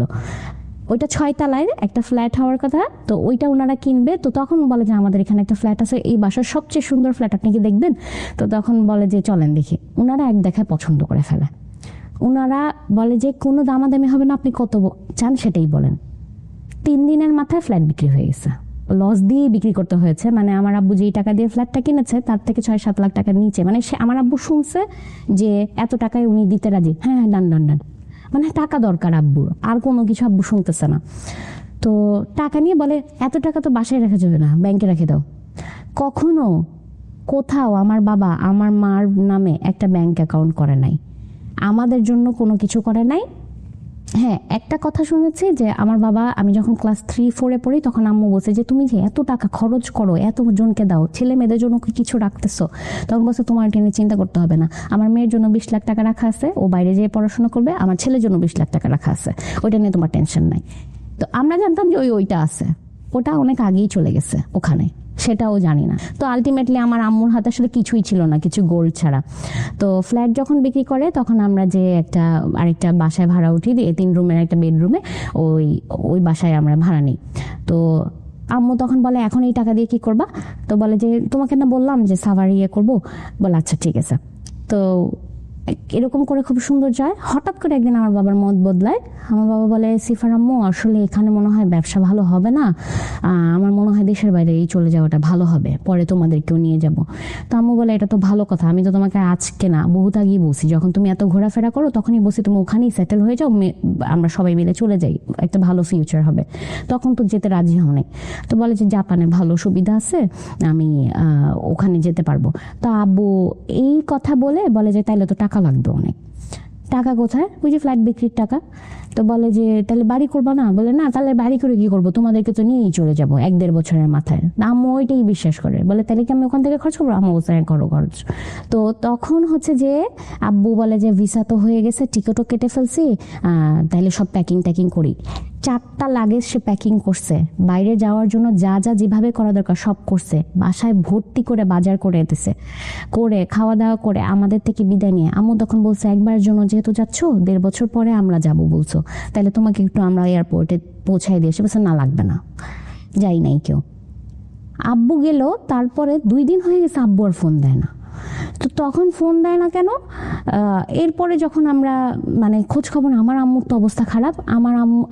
ওইটা 6 তলায় একটা ফ্ল্যাট হওয়ার কথা, তো ওইটা ওনারা কিনবে। তো তখন বলে যে আমাদের এখানে একটা ফ্ল্যাট আছে, এই বাসার সবচেয়ে সুন্দর ফ্ল্যাট, আপনি কি দেখবেন? তো তখন বলে যে চলেন দেখি। ওনারা এক দেখায় পছন্দ করে ফেলে। ওনারা বলে যে কোনো দামাদামি হবে না, আপনি কত চান সেটাই বলেন। 3 দিনের মাথায় ফ্ল্যাট বিক্রি হয়ে গেছে, লস দিয়ে বিক্রি করতে হয়েছে। মানে আমার আব্বু যেই টাকা দিয়ে ফ্ল্যাটটা কিনেছে তার থেকে 6-7 লাখ টাকার নিচে, মানে সে আমার আব্বু শুনছে যে এত টাকায় উনি দিতে রাজি, হ্যাঁ ডান ডান ডান, মানে টাকা দরকার আব্বুর, আর কোনো কিছু আব্বু শুনতেছে না। তো টাকা নিয়ে বলে এত টাকা তো বাসায় রাখা যাবে না, ব্যাংকে রেখে দাও। কখনো কোথাও আমার বাবা আমার মার নামে একটা ব্যাংক অ্যাকাউন্ট করে নাই, আমাদের জন্য কোনো কিছু করে নাই। হ্যাঁ একটা কথা শুনেছি যে আমার বাবা, আমি যখন ক্লাস 3-4 পড়ি তখন আম্মু বলছে যে তুমি যে এত টাকা খরচ করো, এত জনকে দাও, ছেলে মেয়েদের জন্য কি কিছু রাখতেছো? তখন বলছে তোমার এটা নিয়ে চিন্তা করতে হবে না, আমার মেয়ের জন্য 20 লাখ টাকা রাখা আছে, ও বাইরে যেয়ে পড়াশোনা করবে, আমার ছেলের জন্য 20 লাখ টাকা রাখা আছে, ওইটা নিয়ে তোমার টেনশন নাই। তো আমরা জানতাম যে ওইটা আছে, ওটা অনেক আগেই চলে গেছে ওখানে, সেটাও জানি না। তো আলটিমেটলি আমার আম্মুর হাতে আসলে কিছুই ছিল না, কিছু গোল্ড ছাড়া। তো ফ্ল্যাট যখন বিক্রি করে তখন আমরা যে আরেকটা বাসায় ভাড়া উঠি, 3 রুমের একটা বেডরুমে, ওই বাসায় আমরা ভাড়া নিই। তো আম্মু তখন বলে এখন এই টাকা দিয়ে কি করবা? তো বলে যে তোমাকে না বললাম যে সাভার করবো। বলে আচ্ছা ঠিক আছে। তো এরকম করে খুব সুন্দর যায়। হঠাৎ করে একদিন আমার বাবার মত বদলায়, আমার বাবা বলে সিফার আম্মু আসলে এখানে মনে হয় ব্যবসা ভালো হবে না, আমার মনে হয় দেশের বাইরে চলে যাওয়াটা ভালো হবে, পরে তোমাদেরকেও নিয়ে যাব। তো আম্মু বলে এটা তো ভালো কথা, আমি তো তোমাকে আজকে না বহুত আগেই বলছি, যখন তুমি এত ঘোরাফেরা করো তখনই বলছি তুমি ওখানেই সেটেল হয়ে যাও, আমরা সবাই মিলে চলে যাই, একটা ভালো ফিউচার হবে। তখন তো যেতে রাজি হও নাই। তো বলে যে জাপানে ভালো সুবিধা আছে, আমি ওখানে যেতে পারবো। তো আব্বু এই কথা বলে যে তাইলে তো টাকা লাগবে অনেক। টাকা কোথায়? ওই যে ফ্ল্যাট বিক্রির টাকা। তো বলে যে তাহলে বাড়ি করবো না? বলে না, তাহলে বাড়ি করে কি করবো, তোমাদেরকে তো নিয়েই চলে যাবো 1-1.5 বছরের মাথায়। আম্মু ওইটাই বিশ্বাস করে, বলে তাহলে কি আমি ওখান থেকে খরচ করবো? আম্মু বলছে করো খরচ। তো তখন হচ্ছে যে আব্বু বলে যে ভিসা তো হয়ে গেছে, টিকিটও কেটে ফেলছি, তাহলে সব প্যাকিং করি। 4টা লাগেজ সে প্যাকিং করছে, বাইরে যাওয়ার জন্য যা যেভাবে করা দরকার সব করছে, বাসায় ভর্তি করে বাজার করে দিছে, করে খাওয়া দাওয়া করে আমাদের থেকে বিদায় নিয়ে আম্মু তখন বলছে একবারের জন্য যেহেতু যাচ্ছ, 1.5 বছর পরে আমরা যাব বলছো, তাহলে তোমাকে একটু আমরা এয়ারপোর্টে পৌঁছাই দিয়ে এসে। বলছে না লাগবে না, যাই নাই কেউ। আব্বু গেল, তারপরে 2 দিন হয়ে গেছে আব্বু আর ফোন দেয় না। তো তখন ফোন দেয় না কেন? এরপরে যখন আমরা মানে খোঁজ খবর, আমার আম্মুর তো অবস্থা খারাপ।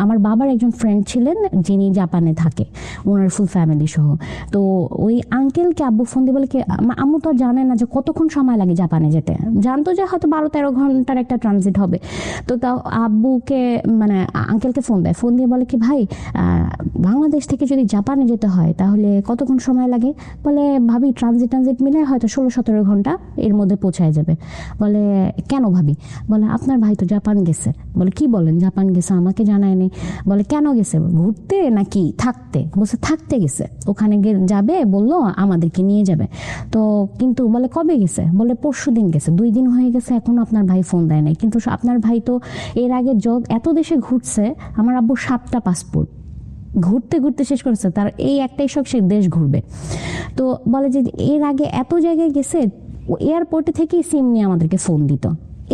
আমার বাবার একজন ফ্রেন্ড ছিলেন যিনি জাপানে থাকে, ওনার ফুল ফ্যামিলি সহ। তো ওই আঙ্কেলকে আব্বু ফোন দিয়ে বলে কি, আম্মু তো আর জানে না যে কতক্ষণ সময় লাগে জাপানে যেতে, জানতো যে হয়তো 12-13 ঘন্টার একটা ট্রানজিট হবে। তো তাও আব্বুকে মানে আঙ্কেলকে ফোন দেয়, ফোন দিয়ে বলে কি ভাই বাংলাদেশ থেকে যদি জাপানে যেতে হয় তাহলে কতক্ষণ সময় লাগে? বলে ভাবি ট্রানজিট মিলে হয়তো 16-17 ঘন্টা এর মধ্যে পৌঁছায় যাবে। বলে কেন ভাবি? বলে আপনার ভাই তো জাপান গেছে। বলে কি বলেন, জাপান গেছে? আমাকে জানায় নেই। বলে কেন গেছে, ঘুরতে নাকি থাকতে? বলছে থাকতে গেছে, ওখানে যাবে বললো আমাদেরকে নিয়ে যাবে। তো কিন্তু বলে কবে গেছে? বলে পরশুদিন গেছে। 2 দিন হয়ে গেছে এখনো আপনার ভাই ফোন দেয় নাই। কিন্তু আপনার ভাই তো এর আগে এত দেশে ঘুরছে, আমার আব্বুর 7টা পাসপোর্ট, ঘুরতে শেষ করেছে, তার এই একটাই শখ সে দেশ ঘুরবে। তো বলে যে এর আগে এত জায়গায় গেছে, এয়ারপোর্টে থেকেই সিম নিয়ে আমাদেরকে ফোন দিত,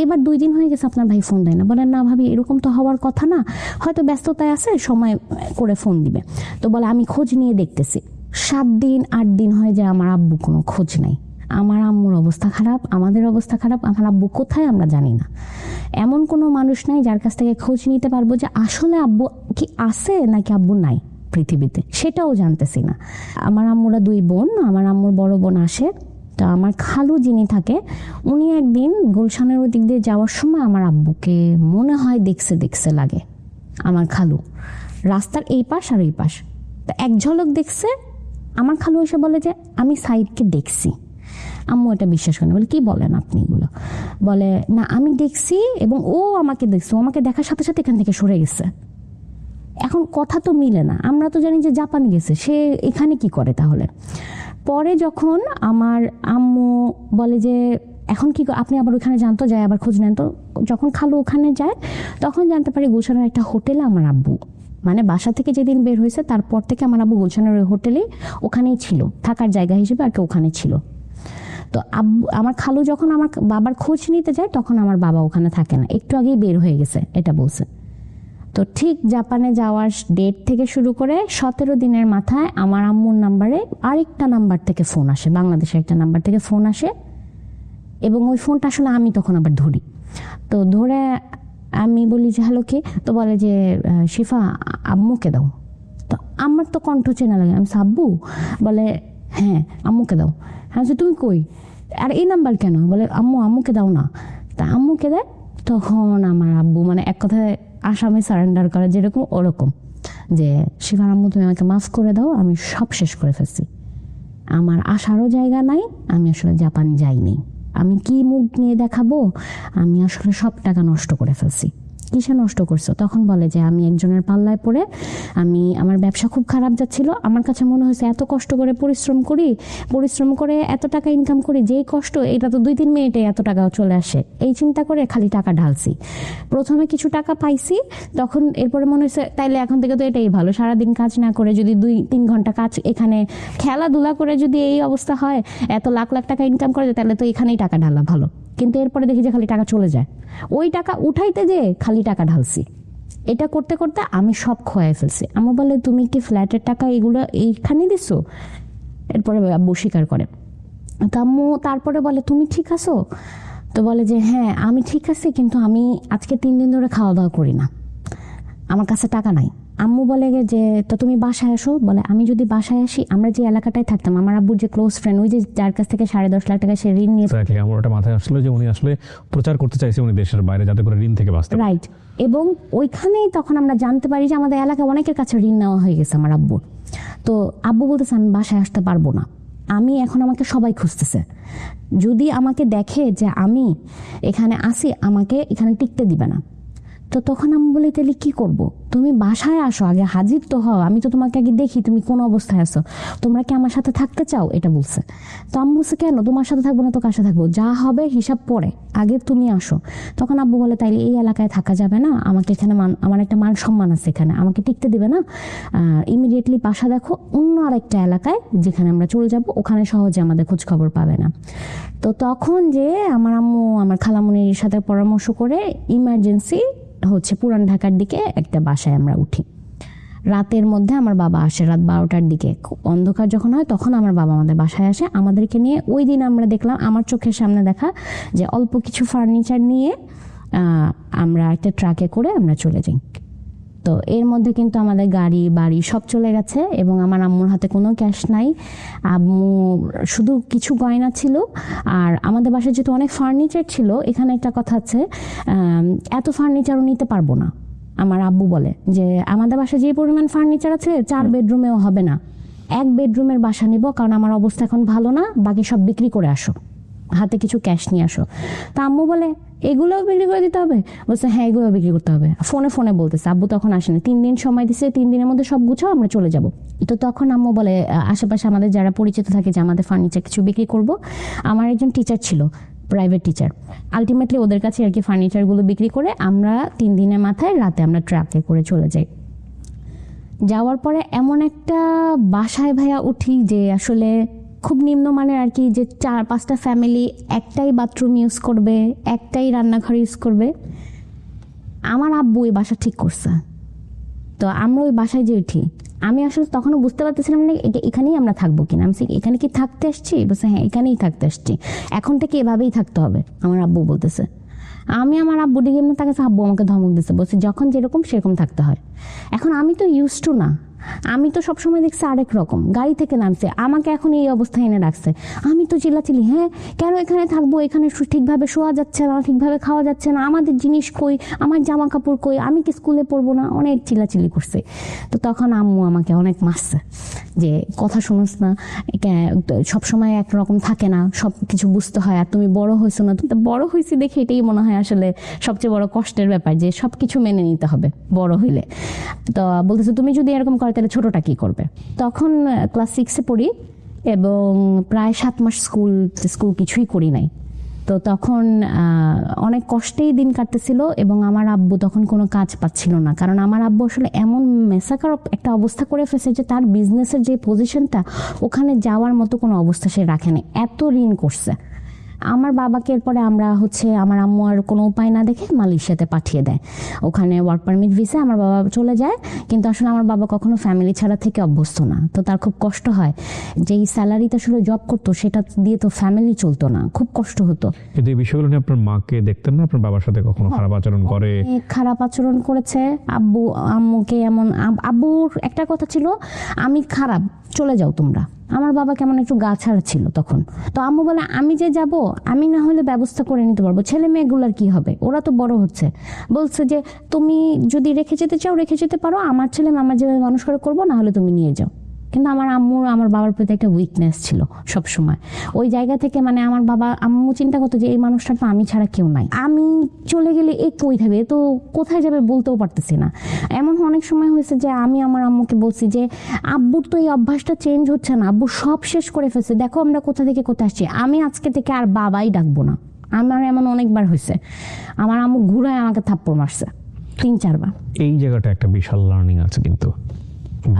এবার 2 দিন হয়ে গেছে আপনার ভাই ফোন দেয় না। বলেন না ভাবি এরকম তো হওয়ার কথা না, হয়তো ব্যস্ততায় আছে, সময় করে ফোন দিবে। তো বলে আমি খোঁজ নিয়ে দেখতেছি। 7 দিন 8 দিন হয়ে যায়, আমার আব্বু কোনো খোঁজ নাই। আমার আম্মুর অবস্থা খারাপ, আমাদের অবস্থা খারাপ, আমার আব্বু কোথায় আমরা জানি না। এমন কোনো মানুষ নাই যার কাছ থেকে খোঁজ নিতে পারবো যে আসলে আব্বু কি আছে নাকি আব্বু নাই পৃথিবীতে, সেটাও জানতেছি না। আমার আম্মুরা 2 বোন, আমার আম্মুর বড় বোন আসে। তো আমার খালু যিনি থাকে, উনি একদিন গুলশানের ওই দিক দিয়ে যাওয়ার সময় আমার আব্বুকে মনে হয় দেখছে লাগে। আমার খালু রাস্তার এই পাশ আর ওই পাশ, তো এক ঝলক দেখছে, আমার খালু এসে বলে যে আমি সাইদকে দেখছি। আম্মু এটা বিশ্বাস করে না, বলে কি বলেন আপনি এগুলো? বলে না আমি দেখছি এবং ও আমাকে দেখছে, ও আমাকে দেখার সাথে সাথে এখান থেকে সরে গেছে। এখন কথা তো মিলে না, আমরা তো জানি যে জাপান গেছে, সে এখানে কি করে তাহলে? পরে যখন আমার আম্মু বলে যে এখন কি আপনি আবার ওখানে জানতো যায় আবার খোঁজ নেন তো, যখন খালু ওখানে যায় তখন জানতে পারি গুলশানের একটা হোটেলে আমার আব্বু, মানে বাসা থেকে যেদিন বের হয়েছে তারপর থেকে আমার আব্বু গুলশানের ওই হোটেলে ওখানেই ছিল, থাকার জায়গা হিসেবে আর কি ওখানে ছিল। তো আব্বু আমার খালু যখন আমার বাবার খোঁজ নিতে যায় তখন আমার বাবা ওখানে থাকে না, একটু আগেই বের হয়ে গেছে এটা বলছে। তো ঠিক জাপানে যাওয়ার ডেট থেকে শুরু করে 17 দিনের মাথায় আমার আম্মুর নাম্বারে আরেকটা নাম্বার থেকে ফোন আসে, বাংলাদেশের একটা নাম্বার থেকে ফোন আসে, এবং ওই ফোনটা আসলে আমি তখন আবার ধরি। তো ধরে আমি বলি যে হ্যালো কে? তো বলে যে শিফা আম্মুকে দাও। তো আমার তো কণ্ঠ চেনা লাগে, আমি আব্বু? বলে হ্যাঁ আম্মুকে দাও। হ্যাঁ তুমি কই? আর এই নাম্বার কেন? বলে আম্মুকে দাও না। তা আম্মুকে দেয়, তখন আমার আব্বু মানে এক কথায় আসামে সারেন্ডার করে যেরকম ওরকম, যে শিফার আম্মু তুমি আমাকে মাফ করে দাও, আমি সব শেষ করে ফেলছি, আমার আসারও জায়গা নাই, আমি আসলে জাপান যাইনি, আমি কি মুখ নিয়ে দেখাবো, আমি আসলে সব টাকা নষ্ট করে ফেলছি। কিসে নষ্ট করছো? তখন বলে যে আমি একজনের পাল্লায় পড়ে আমার ব্যবসা খুব খারাপ যাচ্ছিল, আমার কাছে মনে হয়েছে এত কষ্ট করে পরিশ্রম করে এত টাকা ইনকাম করি, যেই কষ্ট এটা তো 2-3 মিনিটে এত টাকা চলে আসে, এই চিন্তা করে খালি টাকা ঢালছি। প্রথমে কিছু টাকা পাইছি, তখন এরপরে মনে হয়েছে তাইলে এখন থেকে তো এটাই ভালো, সারাদিন কাজ না করে যদি 2-3 ঘন্টা কাজ এখানে খেলাধুলা করে যদি এই অবস্থা হয়, এত লাখ লাখ টাকা ইনকাম করে তাহলে তো এখানেই টাকা ঢালা ভালো। কিন্তু এরপরে দেখি যে খালি টাকা চলে যায়, ওই টাকা উঠাইতে যে খালি টাকা ঢালছি, এটা করতে করতে আমি সব খোয়াই ফেলছি। আম্মু বলে তুমি কি ফ্ল্যাটের টাকা এগুলো এইখানে দিছো? এরপরে আব্বু স্বীকার করে। তো আম্মু তারপরে বলে তুমি ঠিক আছো? তো বলে যে হ্যাঁ আমি ঠিক আছি, কিন্তু আমি আজকে 3 দিন ধরে খাওয়া দাওয়া করি না, আমার কাছে টাকা নাই। আম্মু বলে যে তো তুমি বাসায় আসো। বলে আমি যদি বাসায় আসি, আমরা যে এলাকাটায় থাকতাম, আমার আব্বুর যে ক্লোজ ফ্রেন্ড, ওই যে যার কাছ থেকে 10.5 লাখ টাকা সে ঋণ নিয়ে, আমার ওটা মাথায় আসলো যে উনি আসলে প্রচার করতে চাইছে উনি দেশের বাইরে যাতে করে ঋণ থেকে বাঁচতে পারে। রাইট। এবং ওইখানেই তখন আমরা জানতে পারি যে আমাদের এলাকায় অনেকের কাছে ঋণ নেওয়া হয়ে গেছে আমার আব্বুর। তো আব্বু বলতেছে আমি বাসায় আসতে পারবো না, আমি এখন আমাকে সবাই খুঁজতেছে, যদি আমাকে দেখে যে আমি এখানে আসি আমাকে এখানে টিকতে দিবে না। তো তখন আমি বলি তাহলে কি করব? তুমি বাসায় আসো, আগে হাজির তো হও, আমি তো তোমাকে আগে দেখি তুমি কোন অবস্থায় আছো, তোমরা কি আমার সাথে থাকতে চাও? এটা বলছে। তো আম্মু বলছে কেন তোমার সাথে থাকবো না তো কার সাথে থাকবো, যা হবে হিসাব পরে, আগে তুমি আসো। তখন আব্বু বলে তাইলে এই এলাকায় থাকা যাবে না, আমাকে এখানে আমার একটা মান সম্মান আছে, এখানে আমাকে টিকতে দিবে না, ইমিডিয়েটলি বাসা দেখো অন্য আরেকটা এলাকায় যেখানে আমরা চলে যাব, ওখানে সহজে আমাদের খোঁজ খবর পাবে না। তো তখন যে আমার আম্মু আমার খালামুনির সাথে পরামর্শ করে ইমার্জেন্সি পুরান ঢাকার দিকে একটা বাসায় আমরা উঠি। রাতের মধ্যে আমার বাবা আসে, রাত 12টার দিকে অন্ধকার যখন হয় তখন আমার বাবা আমাদের বাসায় আসে আমাদেরকে নিয়ে। ওই দিন আমরা দেখলাম, আমার চোখের সামনে দেখা, যে অল্প কিছু ফার্নিচার নিয়ে আমরা একটা ট্রাকে করে আমরা চলে যাই। তো এর মধ্যে কিন্তু আমাদের গাড়ি বাড়ি সব চলে গেছে এবং আমার আম্মুর হাতে কোনো ক্যাশ নাই, আম্মু শুধু কিছু গয়না ছিল। আর আমাদের বাসায় যেহেতু অনেক ফার্নিচার ছিল, এখানে একটা কথা আছে, এত ফার্নিচারও নিতে পারবো না। আমার আব্বু বলে যে আমাদের বাসায় যে পরিমাণ ফার্নিচার আছে 4 বেডরুমেও হবে না, 1 বেডরুমের বাসা নিব, কারণ আমার অবস্থা এখন ভালো না, বাকি সব বিক্রি করে আসো, হাতে কিছু ক্যাশ নিয়ে আসো। তা আম্মু বলে এগুলোও বিক্রি করে দিতে হবে? বলছে হ্যাঁ এগুলো বিক্রি করতে হবে। ফোনে বলতেছে, আব্বু তখন আসেনি, 3 দিন সময় দিছে, 3 দিনের মধ্যে সব গুছাও আমরা চলে যাব। তো তখন আম্মু বলে আশেপাশে আমাদের যারা পরিচিত থাকে যে আমাদের ফার্নিচার কিছু বিক্রি করব। আমার একজন টিচার ছিল, প্রাইভেট টিচার, আলটিমেটলি ওদের কাছে আর কি ফার্নিচারগুলো বিক্রি করে আমরা 3 দিনের মাথায় রাতে আমরা ট্রাকে করে চলে যাই। যাওয়ার পরে এমন একটা বাসায় ভাইয়া উঠি যে আসলে খুব নিম্নমানের আর কি, যে 4-5টা ফ্যামিলি একটাই বাথরুম ইউজ করবে, একটাই রান্নাঘর ইউজ করবে। আমার আব্বু ওই বাসা ঠিক করছে। তো আমরা ওই বাসায় যে উঠি, আমি আসলে তখনও বুঝতে পারতেছিলাম না এখানেই আমরা থাকবো কিনা। আমি এখানে কি থাকতে আসছি? বলছে হ্যাঁ এখানেই থাকতে আসছি, এখন থেকে এভাবেই থাকতে হবে, আমার আব্বু বলতেছে। আমি আমার আব্বু দিকে এমনি তাকে, আব্বু আমাকে ধমক দিচ্ছে, বলছে যখন যেরকম সেরকম থাকতে হয়। এখন আমি তো ইউজ টু না, আমি তো সবসময় দেখছি আরেক রকম, গাড়ি থেকে নামছে, আমাকে এখন এই অবস্থায় এনে রাখছে। আমি তো চিল্লাচিল্লি, হ্যাঁ কেন এখানে থাকবো, এখানে ঠিকভাবে শোয়া যাচ্ছে না, ঠিকভাবে খাওয়া যাচ্ছে না, আমাদের জিনিস কই, আমার জামা কাপড় কই, আমি কি স্কুলে পড়বো না, অনেক চিল্লাচিল্লি করছে। তো তখন আম্মু আমাকে অনেক মারছে যে কথা শুনোস না, সবসময় একরকম থাকে না, সব কিছু বুঝতে হয়, আর তুমি বড় হয়েছো না। তো বড় হয়েছি দেখে এটাই মনে হয় আসলে সবচেয়ে বড় কষ্টের ব্যাপার, যে সবকিছু মেনে নিতে হবে বড় হইলে। তো বলতেছে তুমি যদি এরকম করো তাহলে ছোটটা কি করবে। তখন ক্লাস 6-এ পড়ি এবং প্রায় 7 মাস স্কুল কিছুই করি নাই। তো তখন অনেক কষ্টেই দিন কাটতেছিল এবং আমার আব্বু তখন কোনো কাজ পাচ্ছিল না, কারণ আমার আব্বু আসলে এমন মেসাকার একটা অবস্থা করে ফেলছে যে তার বিজনেসের যে পজিশনটা, ওখানে যাওয়ার মতো কোনো অবস্থা সে রাখেনি, এত ঋণ করছে। আমার বাবাকে এরপরে আমরা আমার আম্মু আর কোনো উপায় না দেখে মালয়েশিয়াতে পাঠিয়ে দেয়। ওখানে ওয়ার্ক পারমিট ভিসা আমার বাবা চলে যায়, কিন্তু আসলে আমার বাবা কখনো ফ্যামিলি ছাড়া থেকে অভ্যস্ত না, তো তার খুব কষ্ট হয়। যেই স্যালারিতে আসলে জব করতো সেটা দিয়ে তো ফ্যামিলি চলতো না, খুব কষ্ট হতো। কিন্তু এই বিষয়গুলো নিয়ে আপনার মাকে দেখতেন না? আপনার বাবার সাথে কখনো খারাপ আচরণ করে? খারাপ আচরণ করেছে আব্বু আম্মুকে, এমন আব্বুর একটা কথা ছিল, আমি খারাপ, চলে যাও তোমরা। আমার বাবা কেমন একটু গা ছাড়া ছিল তখন। তো আম্মু বলে আমি যে যাব, আমি না হলে ব্যবস্থা করে নিতে পারবো, ছেলে মেয়েগুলার কি হবে, ওরা তো বড় হচ্ছে। বলছে যে তুমি যদি রেখে যেতে চাও রেখে যেতে পারো, আমার ছেলে আমার যেভাবে মানুষ করে করবো, না হলে তুমি নিয়ে যাও। কিন্তু আমার আম্মুর আমার বাবার প্রতি একটা উইকনেস ছিল সব সময়। ওই জায়গা থেকে মানে আমার বাবা আম্মু চিন্তা করতো যে এই মানুষটা তো আমি ছাড়া কেউ নাই, আমি চলে গেলে এ কই থাকবে, তো কোথায় যাবে বলতেও পারতেছি না। এমন অনেক সময় হয়েছে যে আমি আমার আম্মুকে বলছি যে আব্বুর তো এই অভ্যাসটা চেঞ্জ হচ্ছে না, আব্বু সব শেষ করে ফেলছে, দেখো আমরা কোথা থেকে কোথায় আসছি, আমি আজকে থেকে আর বাবাই ডাকবো না। আমার এমন অনেকবার হয়েছে, আমার আম্মু ঘুরায় আমাকে থাপ্পড় মারছে 3-4 বার। এই জায়গাটা একটা বিশাল লার্নিং আছে কিন্তু,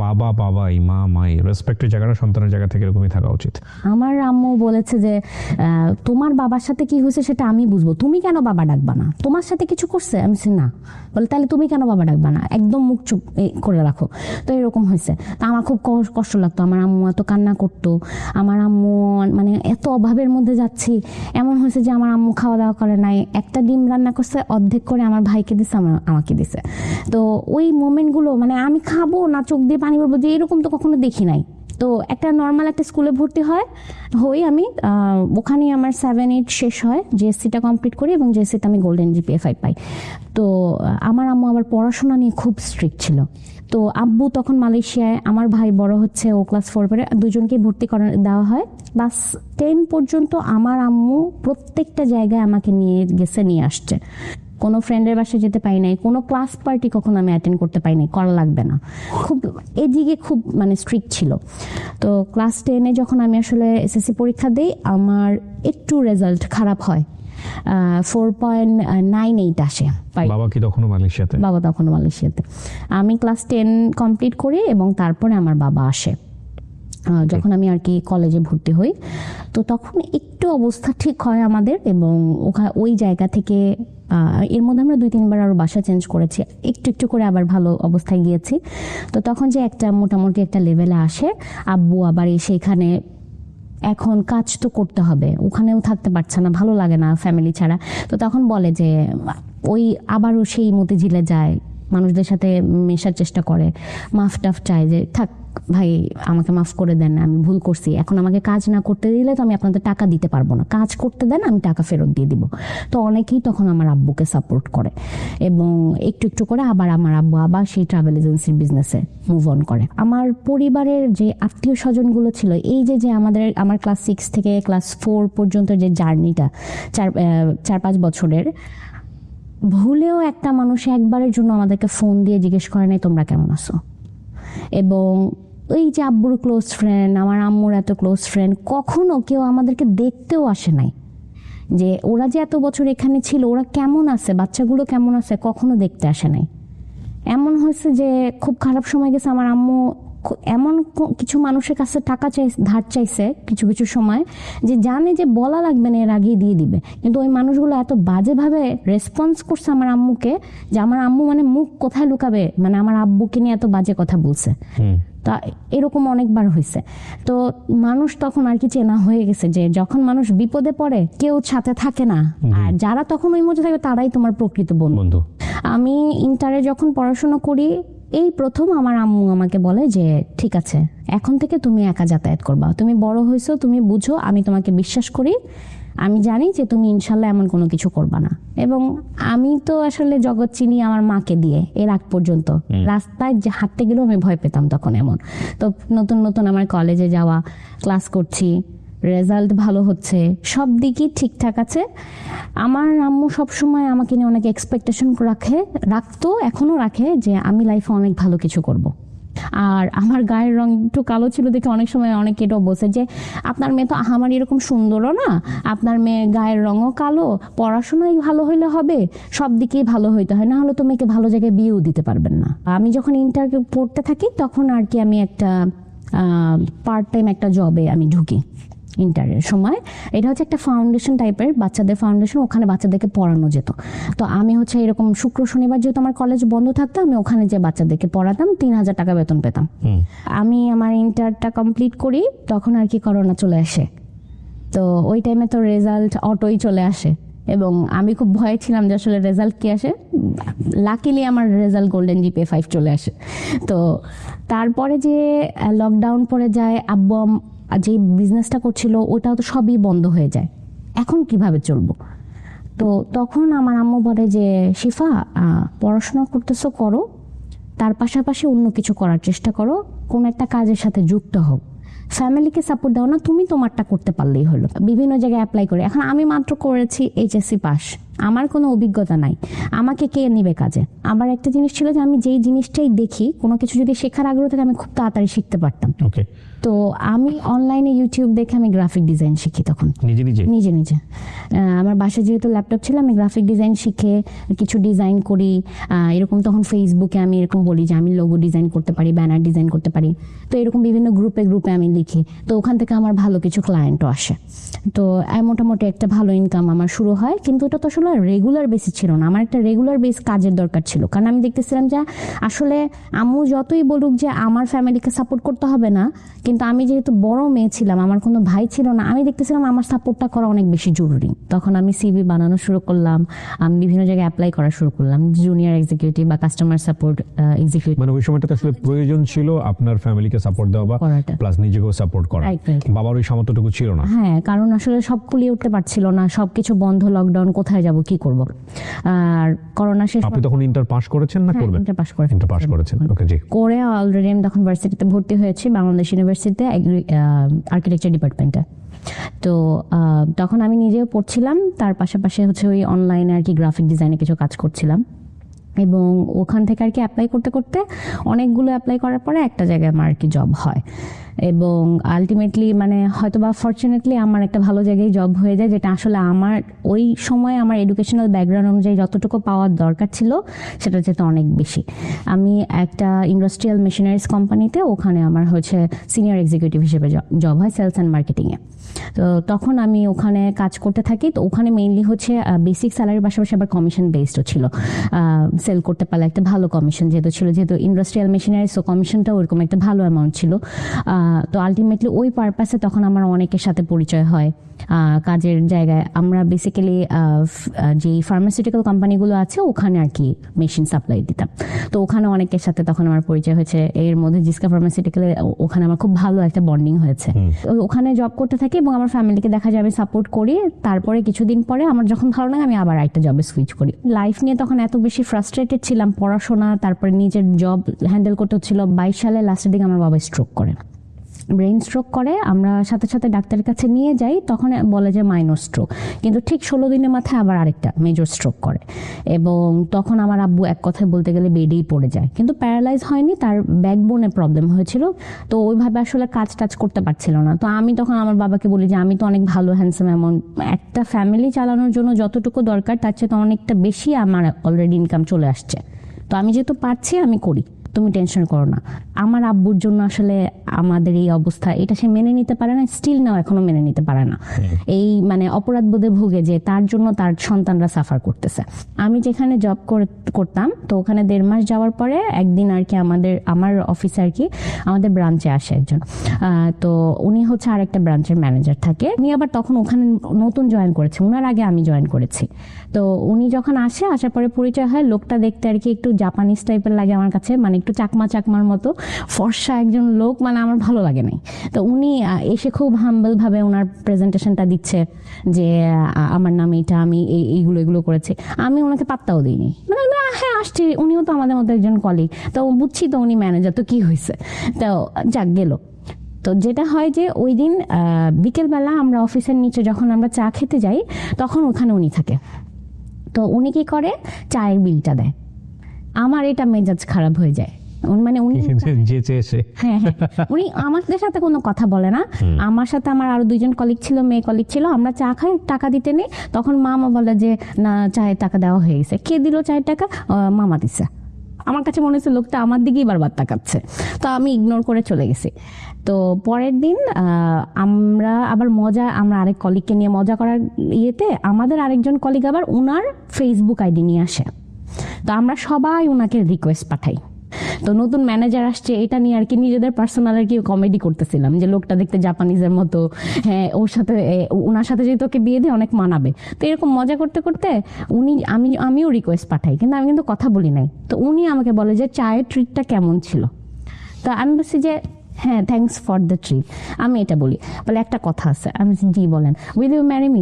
বাবা বাবাই, মা মাই, রেসপেক্টের জায়গাটা সন্তানের জায়গা থেকে এরকমই থাকা উচিত। আমার আম্মু বলেছে যে তোমার বাবার সাথে কি হয়েছে সেটা আমি বুঝবো, তুমি কেন বাবা ডাকবা না, তোমার সাথে কিছু করছে? আমি বলছি না। বলে তাহলে তুমি কেন বাবা ডাকবা না, একদম মুখ চুপ করে রাখো। তো এরকম হয়েছে। তো আমার খুব কষ্ট লাগতো, আমার আম্মু এত কান্না করতো, আমার আম্মু মানে এত অভাবের মধ্যে যাচ্ছি। এমন হয়েছে যে আমার আম্মু খাওয়া দাওয়া করে নাই, একটা ডিম রান্না করছে, অর্ধেক করে আমার ভাইকে দিছে, আমাকে দিছে। তো ওই মোমেন্টগুলো মানে আমি খাবো না, চোখ দিয়ে পানি পড়বো, যে এরকম তো কখনো দেখি নাই। তো একটা নর্মাল একটা স্কুলে ভর্তি হই আমি, ওখানে আমার 7-8 শেষ হয়, জিএসসিটা কমপ্লিট করি এবং জিএসসিতে আমি গোল্ডেন জিপিএ 5 পাই। তো আমার আম্মু আবার পড়াশোনা নিয়ে খুব স্ট্রিক্ট ছিল। তো আব্বু তখন মালয়েশিয়ায়, আমার ভাই বড় হচ্ছে, ও ক্লাস 4 পড়ে, দুজনকেই ভর্তি দেওয়া হয়। ক্লাস 10 পর্যন্ত আমার আম্মু প্রত্যেকটা জায়গায় আমাকে নিয়ে আসছে। কোনো ফ্রেন্ডের বাসায় যেতে পারি নাই, কোনো ক্লাস পার্টি কখনো আমি অ্যাটেন্ড করতে পারি নাই, করা লাগবে না, খুব এদিকে খুব মানে স্ট্রিক্ট ছিল। তো ক্লাস 10-এ যখন আমি আসলে এসএসসি পরীক্ষা দিই, আমার একটু রেজাল্ট খারাপ হয়, 4.98 আসে। বাবা কি তখনও মালয়েশিয়াতে? বাবা তখনও মালয়েশিয়াতে। আমি ক্লাস 10 কমপ্লিট করি এবং তারপরে আমার বাবা আসে যখন আমি আর কি কলেজে ভর্তি হই। তো তখন একটু অবস্থা ঠিক হয় আমাদের, এবং ওই জায়গা থেকে এর মধ্যে আমরা 2-3 বার আরো বাসা চেঞ্জ করেছি, একটু একটু করে আবার ভালো অবস্থায় গিয়েছি। তো তখন যে একটা মোটামুটি একটা লেভেলে আসে, আব্বু আবার এসে এখানে এখন কাজ তো করতে হবে, ওখানেও থাকতে পারছে না, ভালো লাগে না ফ্যামিলি ছাড়া। তো তখন বলে যে ওই আবারও সেই মতিঝিলে যায়, মানুষদের সাথে মেশার চেষ্টা করে, মাফ টাফ চায় যে থাক ভাই আমাকে মাফ করে দেন, আমি ভুল করছি, এখন আমাকে কাজ না করতে দিলে তো আমি আপনাদের টাকা দিতে পারবো না, কাজ করতে দেন, আমি টাকা ফেরত দিয়ে দিব। তো অনেকেই তখন আমার আব্বুকে সাপোর্ট করে এবং একটু একটু করে আবার আমার আব্বু আবার সেই ট্রাভেল এজেন্সির বিজনেসে মুভ অন করে। আমার পরিবারের যে আত্মীয় স্বজনগুলো ছিল, এই যে আমার ক্লাস 6 থেকে ক্লাস 4 পর্যন্ত যে জার্নিটা 4-5 বছরের, ভুলেও একটা মানুষ একবারের জন্য আমাদেরকে ফোন দিয়ে জিজ্ঞেস করে নাই তোমরা কেমন আছো। এবং ওই যে আব্বুর ক্লোজ ফ্রেন্ড, আমার আম্মুর এত ক্লোজ ফ্রেন্ড, কখনো কেউ আমাদেরকে দেখতেও আসে নাই, যে ওরা যে এত বছর এখানে ছিল ওরা কেমন আছে, বাচ্চাগুলো কেমন আছে, কখনো দেখতে আসে নাই। এমন হয়েছে যে খুব খারাপ সময় গেছে, আমার আম্মু এমন কিছু মানুষের কাছে টাকা ধার চাইছে কিছু কিছু সময়, যে জানে যে বলা লাগবে না, এর আগেই দিয়ে দিবে, কিন্তু ওই মানুষগুলো এত বাজেভাবে রেসপন্স করছে আমার আম্মুকে, যে আমার আম্মু মানে মুখ কোথায় লুকাবে, মানে আমার আব্বুকে নিয়ে এত বাজে কথা বলছে। তা এরকম অনেকবার হয়েছে। তো মানুষ তখন আর কি চেনা হয়ে গেছে, যে যখন মানুষ বিপদে পড়ে কেউ সাথে থাকে না, আর যারা তখন ওই মধ্যে থাকে তারাই তোমার প্রকৃত বন্ধু। আমি ইন্টারে যখন পড়াশোনা করি, এই প্রথম আমার আম্মু আমাকে বলে যে ঠিক আছে, এখন থেকে তুমি একা যাতায়াত করবা, তুমি বড় হয়েছো, তুমি বুঝো, আমি তোমাকে বিশ্বাস করি, আমি জানি যে তুমি ইনশাল্লাহ এমন কোনো কিছু করবা না। এবং আমি তো আসলে জগৎ চিনি আমার মাকে দিয়ে, এর আগ পর্যন্ত রাস্তায় যে হাঁটতে গেলেও আমি ভয় পেতাম তখন। এমন তো নতুন নতুন আমার কলেজে যাওয়া, ক্লাস করছি, রেজাল্ট ভালো হচ্ছে, সব দিকই ঠিকঠাক আছে। আমার আম্মু সবসময় আমাকে নিয়ে অনেক এক্সপেকটেশন রাখতো, এখনো রাখে যে আমি লাইফে অনেক ভালো কিছু করব। আর আমার গায়ের রং একটু কালো ছিল দেখে অনেক সময় অনেকে এটাও বলছে যে আপনার মেয়ে তো আমার এরকম সুন্দরও না, আপনার মেয়ে গায়ের রঙও কালো, পড়াশোনাই ভালো হইলে হবে, সব দিকেই ভালো হইতে হয়, না হলে তো মেয়েকে ভালো জায়গায় বিয়েও দিতে পারবেন না। আমি যখন ইন্টার পড়তে থাকি তখন আর কি আমি একটা পার্ট টাইম একটা জবে আমি ঢুকি ইন্টারের সময়। এটা হচ্ছে একটা ফাউন্ডেশন টাইপের, বাচ্চাদের ফাউন্ডেশন, ওখানে বাচ্চাদেরকে পড়ানো যেত। তো আমি হচ্ছে এরকম শুক্র শনিবার যেহেতু আমার কলেজ বন্ধ থাকতো, আমি ওখানে যে বাচ্চাদেরকে পড়াতাম, 3,000 টাকা বেতন পেতাম। আমি আমার ইন্টারটা কমপ্লিট করি, তখন আর কি করোনা চলে আসে। তো ওই টাইমে তো রেজাল্ট অটোই চলে আসে এবং আমি খুব ভয়ে ছিলাম যে আসলে রেজাল্ট কি আসে। লাকিলি আমার রেজাল্ট গোল্ডেন জিপিএ 5 চলে আসে। তো তারপরে যে লকডাউন পড়ে যায়, আব্বু যে বিজনেসটা করছিল ওটাও তো সবই বন্ধ হয়ে যায়, এখন কিভাবে চলবো? তো তখন আমার আম্মু বলে যে শিফা, পড়াশোনা করতেছো করো, তার পাশাপাশি অন্য কিছু করার চেষ্টা করো, কোন একটা কাজের সাথে যুক্ত হও, ফ্যামিলিকে সাপোর্ট দাও না, তুমি তোমারটা করতে পারলেই হলো। বিভিন্ন জায়গায় অ্যাপ্লাই করে, এখন আমি মাত্র করেছি এইচএসসি পাস, আমার কোনো অভিজ্ঞতা নাই, আমাকে কে নিবে কাজে? আমার একটা জিনিস ছিল যে আমি যেই জিনিসটাই দেখি, কোনো কিছু যদি শেখার আগ্রহ থাকে আমি খুব তাড়াতাড়ি শিখতে পারতাম। ওকে, তো আমি অনলাইনে ইউটিউব দেখে আমি গ্রাফিক ডিজাইন শিখি তখন নিজে নিজে। আমার বাসায় যেহেতু ল্যাপটপ ছিল, আমি গ্রাফিক ডিজাইন শিখে কিছু ডিজাইন করি। এরকম তখন ফেসবুকে আমি এরকম বলি যে আমি লোগো ডিজাইন করতে পারি, ব্যানার ডিজাইন করতে পারি। তো এরকম বিভিন্ন গ্রুপে আমি লিখি। তো ওখান থেকে আমার ভালো কিছু ক্লায়েন্টও আসে। তো মোটামুটি একটা ভালো ইনকাম আমার শুরু হয়, কিন্তু এটা তো আসলে রেগুলার বেসিস ছিল না, আমার একটা রেগুলার বেস কাজের দরকার ছিল। কারণ আমি দেখতেছিলাম যে আসলে আম্মু যতই বলুক যে আমার ফ্যামিলিকে সাপোর্ট করতে হবে না, কিন্তু আমি যেহেতু বড় মেয়ে ছিলাম, আমার কোনো ভাই ছিল না, আমি দেখতেছিলাম আমার সাপোর্টটা করা অনেক বেশি জরুরি। তখন আমি সিভি বানানো শুরু করলাম, আমি বিভিন্ন জায়গায় অ্যাপ্লাই করা শুরু করলাম, জুনিয়র এক্সিকিউটিভ বা কাস্টমার সাপোর্ট এক্সিকিউটিভ। মানে ওই সময়টাতে আসলে প্রয়োজন ছিল আপনার ফ্যামিলিকে সাপোর্ট দেওয়া বা প্লাস নিজেকেও সাপোর্ট করা। বাবার ওই সামর্থ্যটুকু ছিল না। হ্যাঁ, কারণ আসলে সব কুলিয়ে উঠতে পারছিল না, সবকিছু বন্ধ, লকডাউন, কোথায় যাব, কি করব। আর করোনা শেষ। আপনি তখন ইন্টার পাস করেছেন না করবেন? ইন্টার পাস করেছেন। ওকে, জি। করে অলরেডি আমি তখন ভার্সিটিতে ভর্তি হয়েছি, বাংলাদেশ ইউনিভার্সিটিতে আর্কিটেকচার ডিপার্টমেন্টে। তো তখন আমি নিজেও পড়ছিলাম, তার পাশাপাশি হচ্ছে ওই অনলাইনে আর কি গ্রাফিক ডিজাইনে কিছু কাজ করছিলাম। এবং ওখান থেকে আর কি অ্যাপ্লাই করতে করতে অনেকগুলো অ্যাপ্লাই করার পরে একটা জায়গায় আমার আর কি জব হয়। এবং আলটিমেটলি মানে হয়তো বা ফরচুনেটলি আমার একটা ভালো জায়গায় জব হয়ে যায়, যেটা আসলে আমার ওই সময় আমার এডুকেশনাল ব্যাকগ্রাউন্ড অনুযায়ী যতটুকু পাওয়ার দরকার ছিল সেটা যেতে অনেক বেশি। আমি একটা ইন্ডাস্ট্রিয়াল মেশিনারিজ কোম্পানিতে, ওখানে আমার হচ্ছে সিনিয়র এক্সিকিউটিভ হিসেবে জব হয় সেলস অ্যান্ড মার্কেটিংয়ে। তো তখন আমি ওখানে কাজ করতে থাকি। তো ওখানে মেইনলি হচ্ছে বেসিক স্যালারির পাশাপাশি আবার কমিশন বেসডও ছিল। সেল করতে পারলে একটা ভালো কমিশন যেহেতু ইন্ডাস্ট্রিয়াল মেশিনারি, সো কমিশনটা ওইরকম একটা ভালো অ্যামাউন্ট ছিল। তো আলটিমেটলি ওই পারপাসে তখন আমার অনেকের সাথে পরিচয় হয় কাজের জায়গায়। আমরা বেসিক্যালি যে ফার্মাসিউটিক্যাল কোম্পানিগুলো আছে ওখানে আর কি মেশিন সাপ্লাই দিতাম। তো ওখানে অনেকের সাথে তখন আমার পরিচয় হয়েছে। এর মধ্যে জিসকা ফার্মাসিউটিক্যালে ওখানে আমার খুব ভালো একটা বন্ডিং হয়েছে। ওখানে জব করতে থাকি এবং আমার ফ্যামিলিকে দেখা যায় আমি সাপোর্ট করি। তারপরে কিছুদিন পরে আমার যখন ভালো লাগে আমি আবার একটা জবে সুইচ করি। লাইফ নিয়ে তখন এত বেশি ফ্রাস্ট্রেটেড ছিলাম, পড়াশোনা তারপরে নিজের জব হ্যান্ডেল করতে হচ্ছিল। 22 সালে লাস্টের দিকে আমার বাবা স্ট্রোক করে, ব্রেন স্ট্রোক করে। আমরা সাথে সাথে ডাক্তারের কাছে নিয়ে যাই, তখন বলে যে মাইনর স্ট্রোক, কিন্তু ঠিক 16 দিনের মাথায় আবার আরেকটা মেজর স্ট্রোক করে। এবং তখন আমার আব্বু এক কথায় বলতে গেলে বেডেই পড়ে যায়, কিন্তু প্যারালাইজ হয়নি, তার ব্যাকবোনে প্রবলেম হয়েছিল। তো ওইভাবে আসলে কাজ টাজ করতে পারছিল না। তো আমি তখন আমার বাবাকে বলি যে আমি তো অনেক ভালো হ্যান্ডসাম অ্যামাউন্ট, একটা ফ্যামিলি চালানোর জন্য যতটুকু দরকার তার চেয়ে তো অনেকটা বেশি আমার অলরেডি ইনকাম চলে আসছে। তো আমি যেহেতু পারছি আমি করি, তুমি টেনশন করো না। আমার আব্বুর জন্য আসলে আমাদের এই অবস্থা, এটা সে মেনে নিতে পারে না, স্টিল নাও এখনো মেনে নিতে পারে না। এই মানে অপরাধ বোধে ভুগে যে তার জন্য তার সন্তানরা সাফার করতেছে। আমি যেখানে জব করতাম, তো ওখানে 1.5 মাস যাওয়ার পরে একদিন আর কি আমার অফিসে আর কি আমাদের ব্রাঞ্চে আসে একজন। তো উনি হচ্ছে আরেকটা ব্রাঞ্চের ম্যানেজার থাকে, উনি আবার তখন ওখানে নতুন জয়েন করেছে, ওনার আগে আমি জয়েন করেছি। তো উনি যখন আসার পরে পরিচয় হয়, লোকটা দেখতে আর কি একটু জাপানিজ টাইপের লাগে আমার কাছে, মানে একটু চাকমার মতো ফর্সা একজন লোক, মানে আমার ভালো লাগে নাই। তো উনি এসে খুব হাম্বল ভাবে ওনার প্রেজেন্টেশনটা দিচ্ছে যে আমার নাম এটা, আমি এইগুলো করেছি। আমি ওনাকে পাত্তাও দিইনি, মানে হ্যাঁ আসছি, উনিও তো আমাদের মতো একজন কলিগ, তো বুঝছি তো উনি ম্যানেজার, তো কি হয়েছে, তো যাক গেল। তো যেটা হয় যে ওই দিন বিকেলবেলা আমরা অফিসের নিচে যখন আমরা চা খেতে যাই, তখন ওখানে উনি থাকে। তো উনি কি করে, চায়ের বিলটা দেয়। আমার এটা মেজাজ খারাপ হয়ে যায়, মানে উনি হ্যাঁ উনি আমাদের সাথে কোনো কথা বলে না। আমার সাথে আমার আরো 2জন কলিগ ছিল, মেয়ে কলিগ ছিল, আমরা চা খাই, টাকা দিতে নেই। তখন মামা বলে যে না, চায়ের টাকা দেওয়া হয়ে গেছে। কে দিল চায়ের টাকা? মামা দিছে। আমার কাছে মনে হচ্ছে লোকটা আমার দিকেই বারবার তাকাচ্ছে, তো আমি ইগনোর করে চলে গেছি। তো পরের দিন আমরা আরেক কলিগকে নিয়ে মজা করার ইয়েতে আমাদের আরেকজন কলিগ আবার ওনার ফেসবুক আইডি নিয়ে আসে। তো আমরা সবাই ওনাকে রিকোয়েস্ট পাঠাই। তো নতুন ম্যানেজার আসছে, এটা নিয়ে আর কি নিজেদের পার্সোনাল আর কি কমেডি করতেছিলাম যে লোকটা দেখতে জাপানিজের মতো, হ্যাঁ ওনার সাথে যদি তোকে বিয়ে দিয়ে অনেক মানাবে। তো এরকম মজা করতে করতে আমিও রিকোয়েস্ট পাঠাই, কিন্তু আমি কিন্তু কথা বলি নাই। তো উনি আমাকে বলে যে চায়ের ট্রিটটা কেমন ছিল। তো আমি বলছি যে হ্যাঁ, থ্যাঙ্কস ফর দ্য ট্রিট। আমি এটা বলি, বলে একটা কথা আছে। আমি জি বলেন। Will you marry me?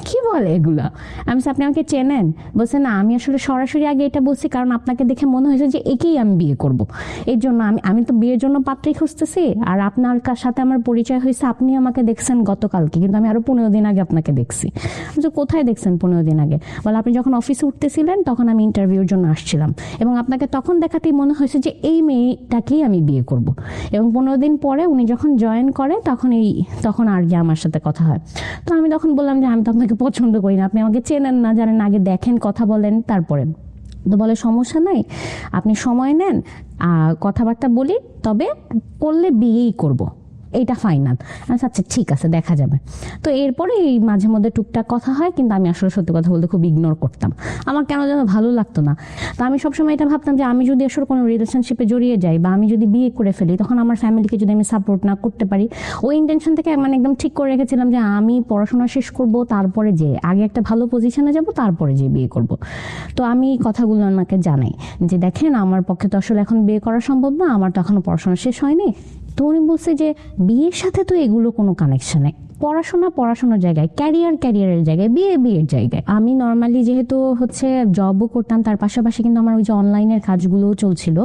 কি বলে এগুলা? আমি আপনি আমাকে চেনেন? বলছে না, আমি আসলে সরাসরি আগে এটা বলছি কারণ আপনাকে দেখে মনে হয়েছে যে একেই আমি বিয়ে করব, এর জন্য আমি তো বিয়ের জন্য পাত্রী খুঁজতেছি। আর আপনার সাথে আমার পরিচয় হয়েছে, আপনি আমাকে দেখছেন গতকালকে, কিন্তু আমি আরো 15 দিন আগে আপনাকে দেখছি। কোথায় দেখছেন 15 দিন আগে? বলে আপনি যখন অফিসে উঠতেছিলেন তখন আমি ইন্টারভিউর জন্য আসছিলাম, এবং আপনাকে তখন দেখাতেই মনে হয়েছে যে এই মেয়েটাকেই আমি বিয়ে করব। এবং 15 দিন পরে উনি যখন জয়েন করে তখন আর কি আমার সাথে কথা হয়। তো আমি তখন বললাম যে আমি তো আপনাকে পছন্দ করি না, আপনি আমাকে চেনেন না, জানেন, আগে দেখেন, কথা বলেন, তারপরে। তো বলে সমস্যা নাই, আপনি সময় নেন, কথাবার্তা বলি, তবে করলে বিয়েই করব, এইটা ফাইনাল। আচ্ছা ঠিক আছে, দেখা যাবে। তো এরপরে এই মাঝে মধ্যে টুকটাক কথা হয়, কিন্তু আমি আসলে সত্যি কথা বলতে খুব ইগনোর করতাম, আমার কেন যেন ভালো লাগতো না। তো আমি সবসময় এটা ভাবতাম যে আমি যদি আসলে কোনো রিলেশনশিপে জড়িয়ে যাই বা আমি যদি বিয়ে করে ফেলি, তখন আমার ফ্যামিলিকে যদি আমি সাপোর্ট না করতে পারি, ওই ইন্টেনশন থেকে মানে একদম ঠিক করে রেখেছিলাম যে আমি পড়াশোনা শেষ করব, তারপরে যে আগে একটা ভালো পজিশনে যাব, তারপরে যে বিয়ে করব। তো আমি কথাগুলো ওনাকে জানাই যে দেখেন, আমার পক্ষে তো আসলে এখন বিয়ে করা সম্ভব না, আমার তো এখনো পড়াশোনা শেষ হয়নি। তো উনি বলছে যে বিয়ের সাথে তো এগুলো কোনো কানেকশন নেই, পড়াশোনার জায়গায়, ক্যারিয়ারের জায়গায়, বিয়ের জায়গায়। আমি নর্মালি যেহেতু হচ্ছে জবও করতাম, তার পাশাপাশি কিন্তু আমার ওই যে অনলাইনের কাজগুলোও চলছিল।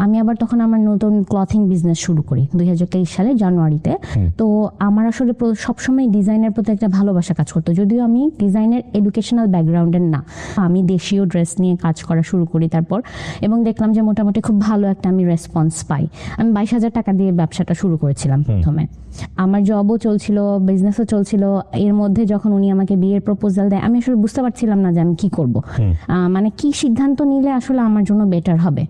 আমি আবার তখন আমার নতুন ক্লথিং বিজনেস শুরু করি 2023 সালে জানুয়ারিতে। তো আমার আসলে সবসময় ডিজাইনের প্রতি একটা ভালোবাসা কাজ করতো, যদিও আমি ডিজাইনের এডুকেশনাল ব্যাকগ্রাউন্ডের না। আমি দেশীয় ড্রেস নিয়ে কাজ করা শুরু করি তারপর, এবং দেখলাম যে মোটামুটি খুব ভালো একটা আমি রেসপন্স পাই। আমি 22,000 টাকা দিয়ে ব্যবসাটা শুরু করেছিলাম প্রথমে। আমার জবও চলছিল, বিজনেসও চলছিল। এর মধ্যে যখন উনি আমাকে বিয়ের প্রপোজাল দেয়, আমি আসলে বুঝতে পারছিলাম না যে আমি কি করব, মানে কি সিদ্ধান্ত নিলে আসলে আমার জন্য বেটার হবে।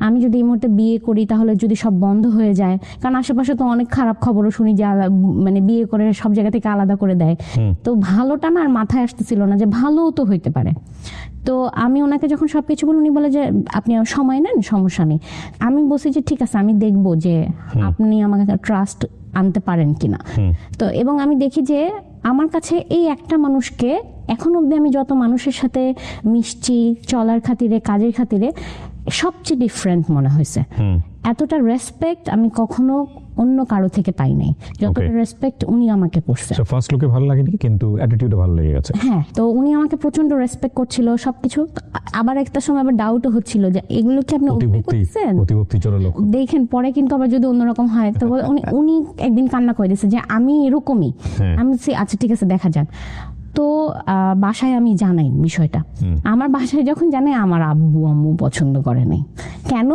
আমি যদি এই মুহূর্তে বিয়ে করি, তাহলে যদি সব বন্ধ হয়ে যায়, কারণ আশেপাশে তো অনেক খারাপ খবরও শুনি যে মানে বিয়ে করে সব জায়গা থেকে আলাদা করে দেয়। তো ভালোটা না আর মাথায় আসতেছিল না যে ভালোও তো হইতে পারে। তো আমি ওনাকে যখন সবকিছু বলি, উনি বলে যে আপনি সময় নেন, সমস্যা নেই। আমি বলছি যে ঠিক আছে, আমি দেখবো যে আপনি আমাকে ট্রাস্ট আনতে পারেন কিনা। তো এবং আমি দেখি যে আমার কাছে এই একটা মানুষকে এখন অব্দি আমি যত মানুষের সাথে মিশছি, চলার খাতিরে, কাজের খাতিরে, সবচেয়ে ডিফারেন্ট মনে হয়েছে। এতটা রেসপেক্ট আমি কখনো অন্য কারো থেকে পাই নাই, যতটা রেসপেক্ট উনি আমাকে করছে। ফার্স্ট লুকে ভালো লাগেনি, কিন্তু অ্যাটিটিউডে ভালো লেগে গেছে। হ্যাঁ, তো উনি আমাকে প্রচন্ড রেসপেক্ট করছিল সবকিছু। আবার একটা সময় আবার ডাউটও হচ্ছিল যে এগুলো কি আপনি অতিভক্তি চোরা লোক দেখেন, পরে কিন্তু আবার যদি অন্যরকম হয়। তো উনি একদিন কান্না করে দিয়েছে যে আমি এরকমই। আমি আচ্ছা ঠিক আছে, দেখা যাক। তো বাসায় আমি জানাই বিষয়টা। আমার বাসায় যখন জানাই, আমার আব্বু আম্মু পছন্দ করে নাই। কেন?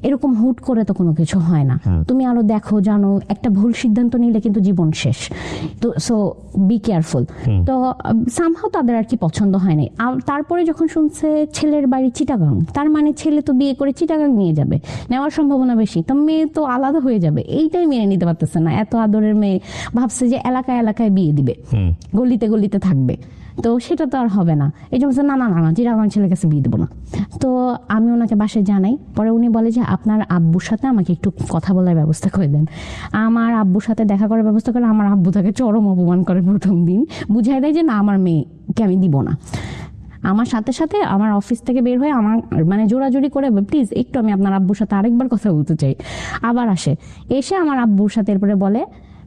এরকম হুট করে তো কোনো কিছু হয় না। তুমি আরো দেখো জানো, একটা ভুল সিদ্ধান্ত নিলে কিন্তু জীবন শেষ। তো সো বি কেয়ারফুল। তো সামহাও তাদের আর কি পছন্দ হয়নি। আর তারপরে যখন শুনছে ছেলের বাড়ি চিটাগাং, তার মানে ছেলে তো বিয়ে করে চিটাগাং নিয়ে যাবে, নেওয়ার সম্ভাবনা বেশি, তো মেয়ে তো আলাদা হয়ে যাবে। এইটাই মেনে নিতে পারতেছে না। এত আদরের মেয়ে, ভাবছে যে এলাকায় এলাকায় বিয়ে দিবে, গলিতে গলিতে থাকবে, তো সেটা তো আর হবে না। এই জন্য বলছে, না না না না, চিটাগাং ছেলের কাছে বিয়ে দেবো না। তো আমি ওনাকে বাসায় জানাই। পরে উনি বলে যে আপনার আব্বুর সাথে আমাকে একটু কথা বলার ব্যবস্থা করে দেন। আমার আব্বুর সাথে দেখা করার ব্যবস্থা করে। আমার আব্বু তাকে চরম অপমান করে প্রথম দিন, বুঝাই দেয় যে না, আমার মেয়েকে আমি দিব না। আমার সাথে সাথে আমার অফিস থেকে বের হয়ে আমার মানে জোরাজুরি করে, প্লিজ একটু আমি আপনার আব্বুর সাথে আরেকবার কথা বলতে চাই। আবার এসে আমার আব্বুর সাথে এরপরে বলে,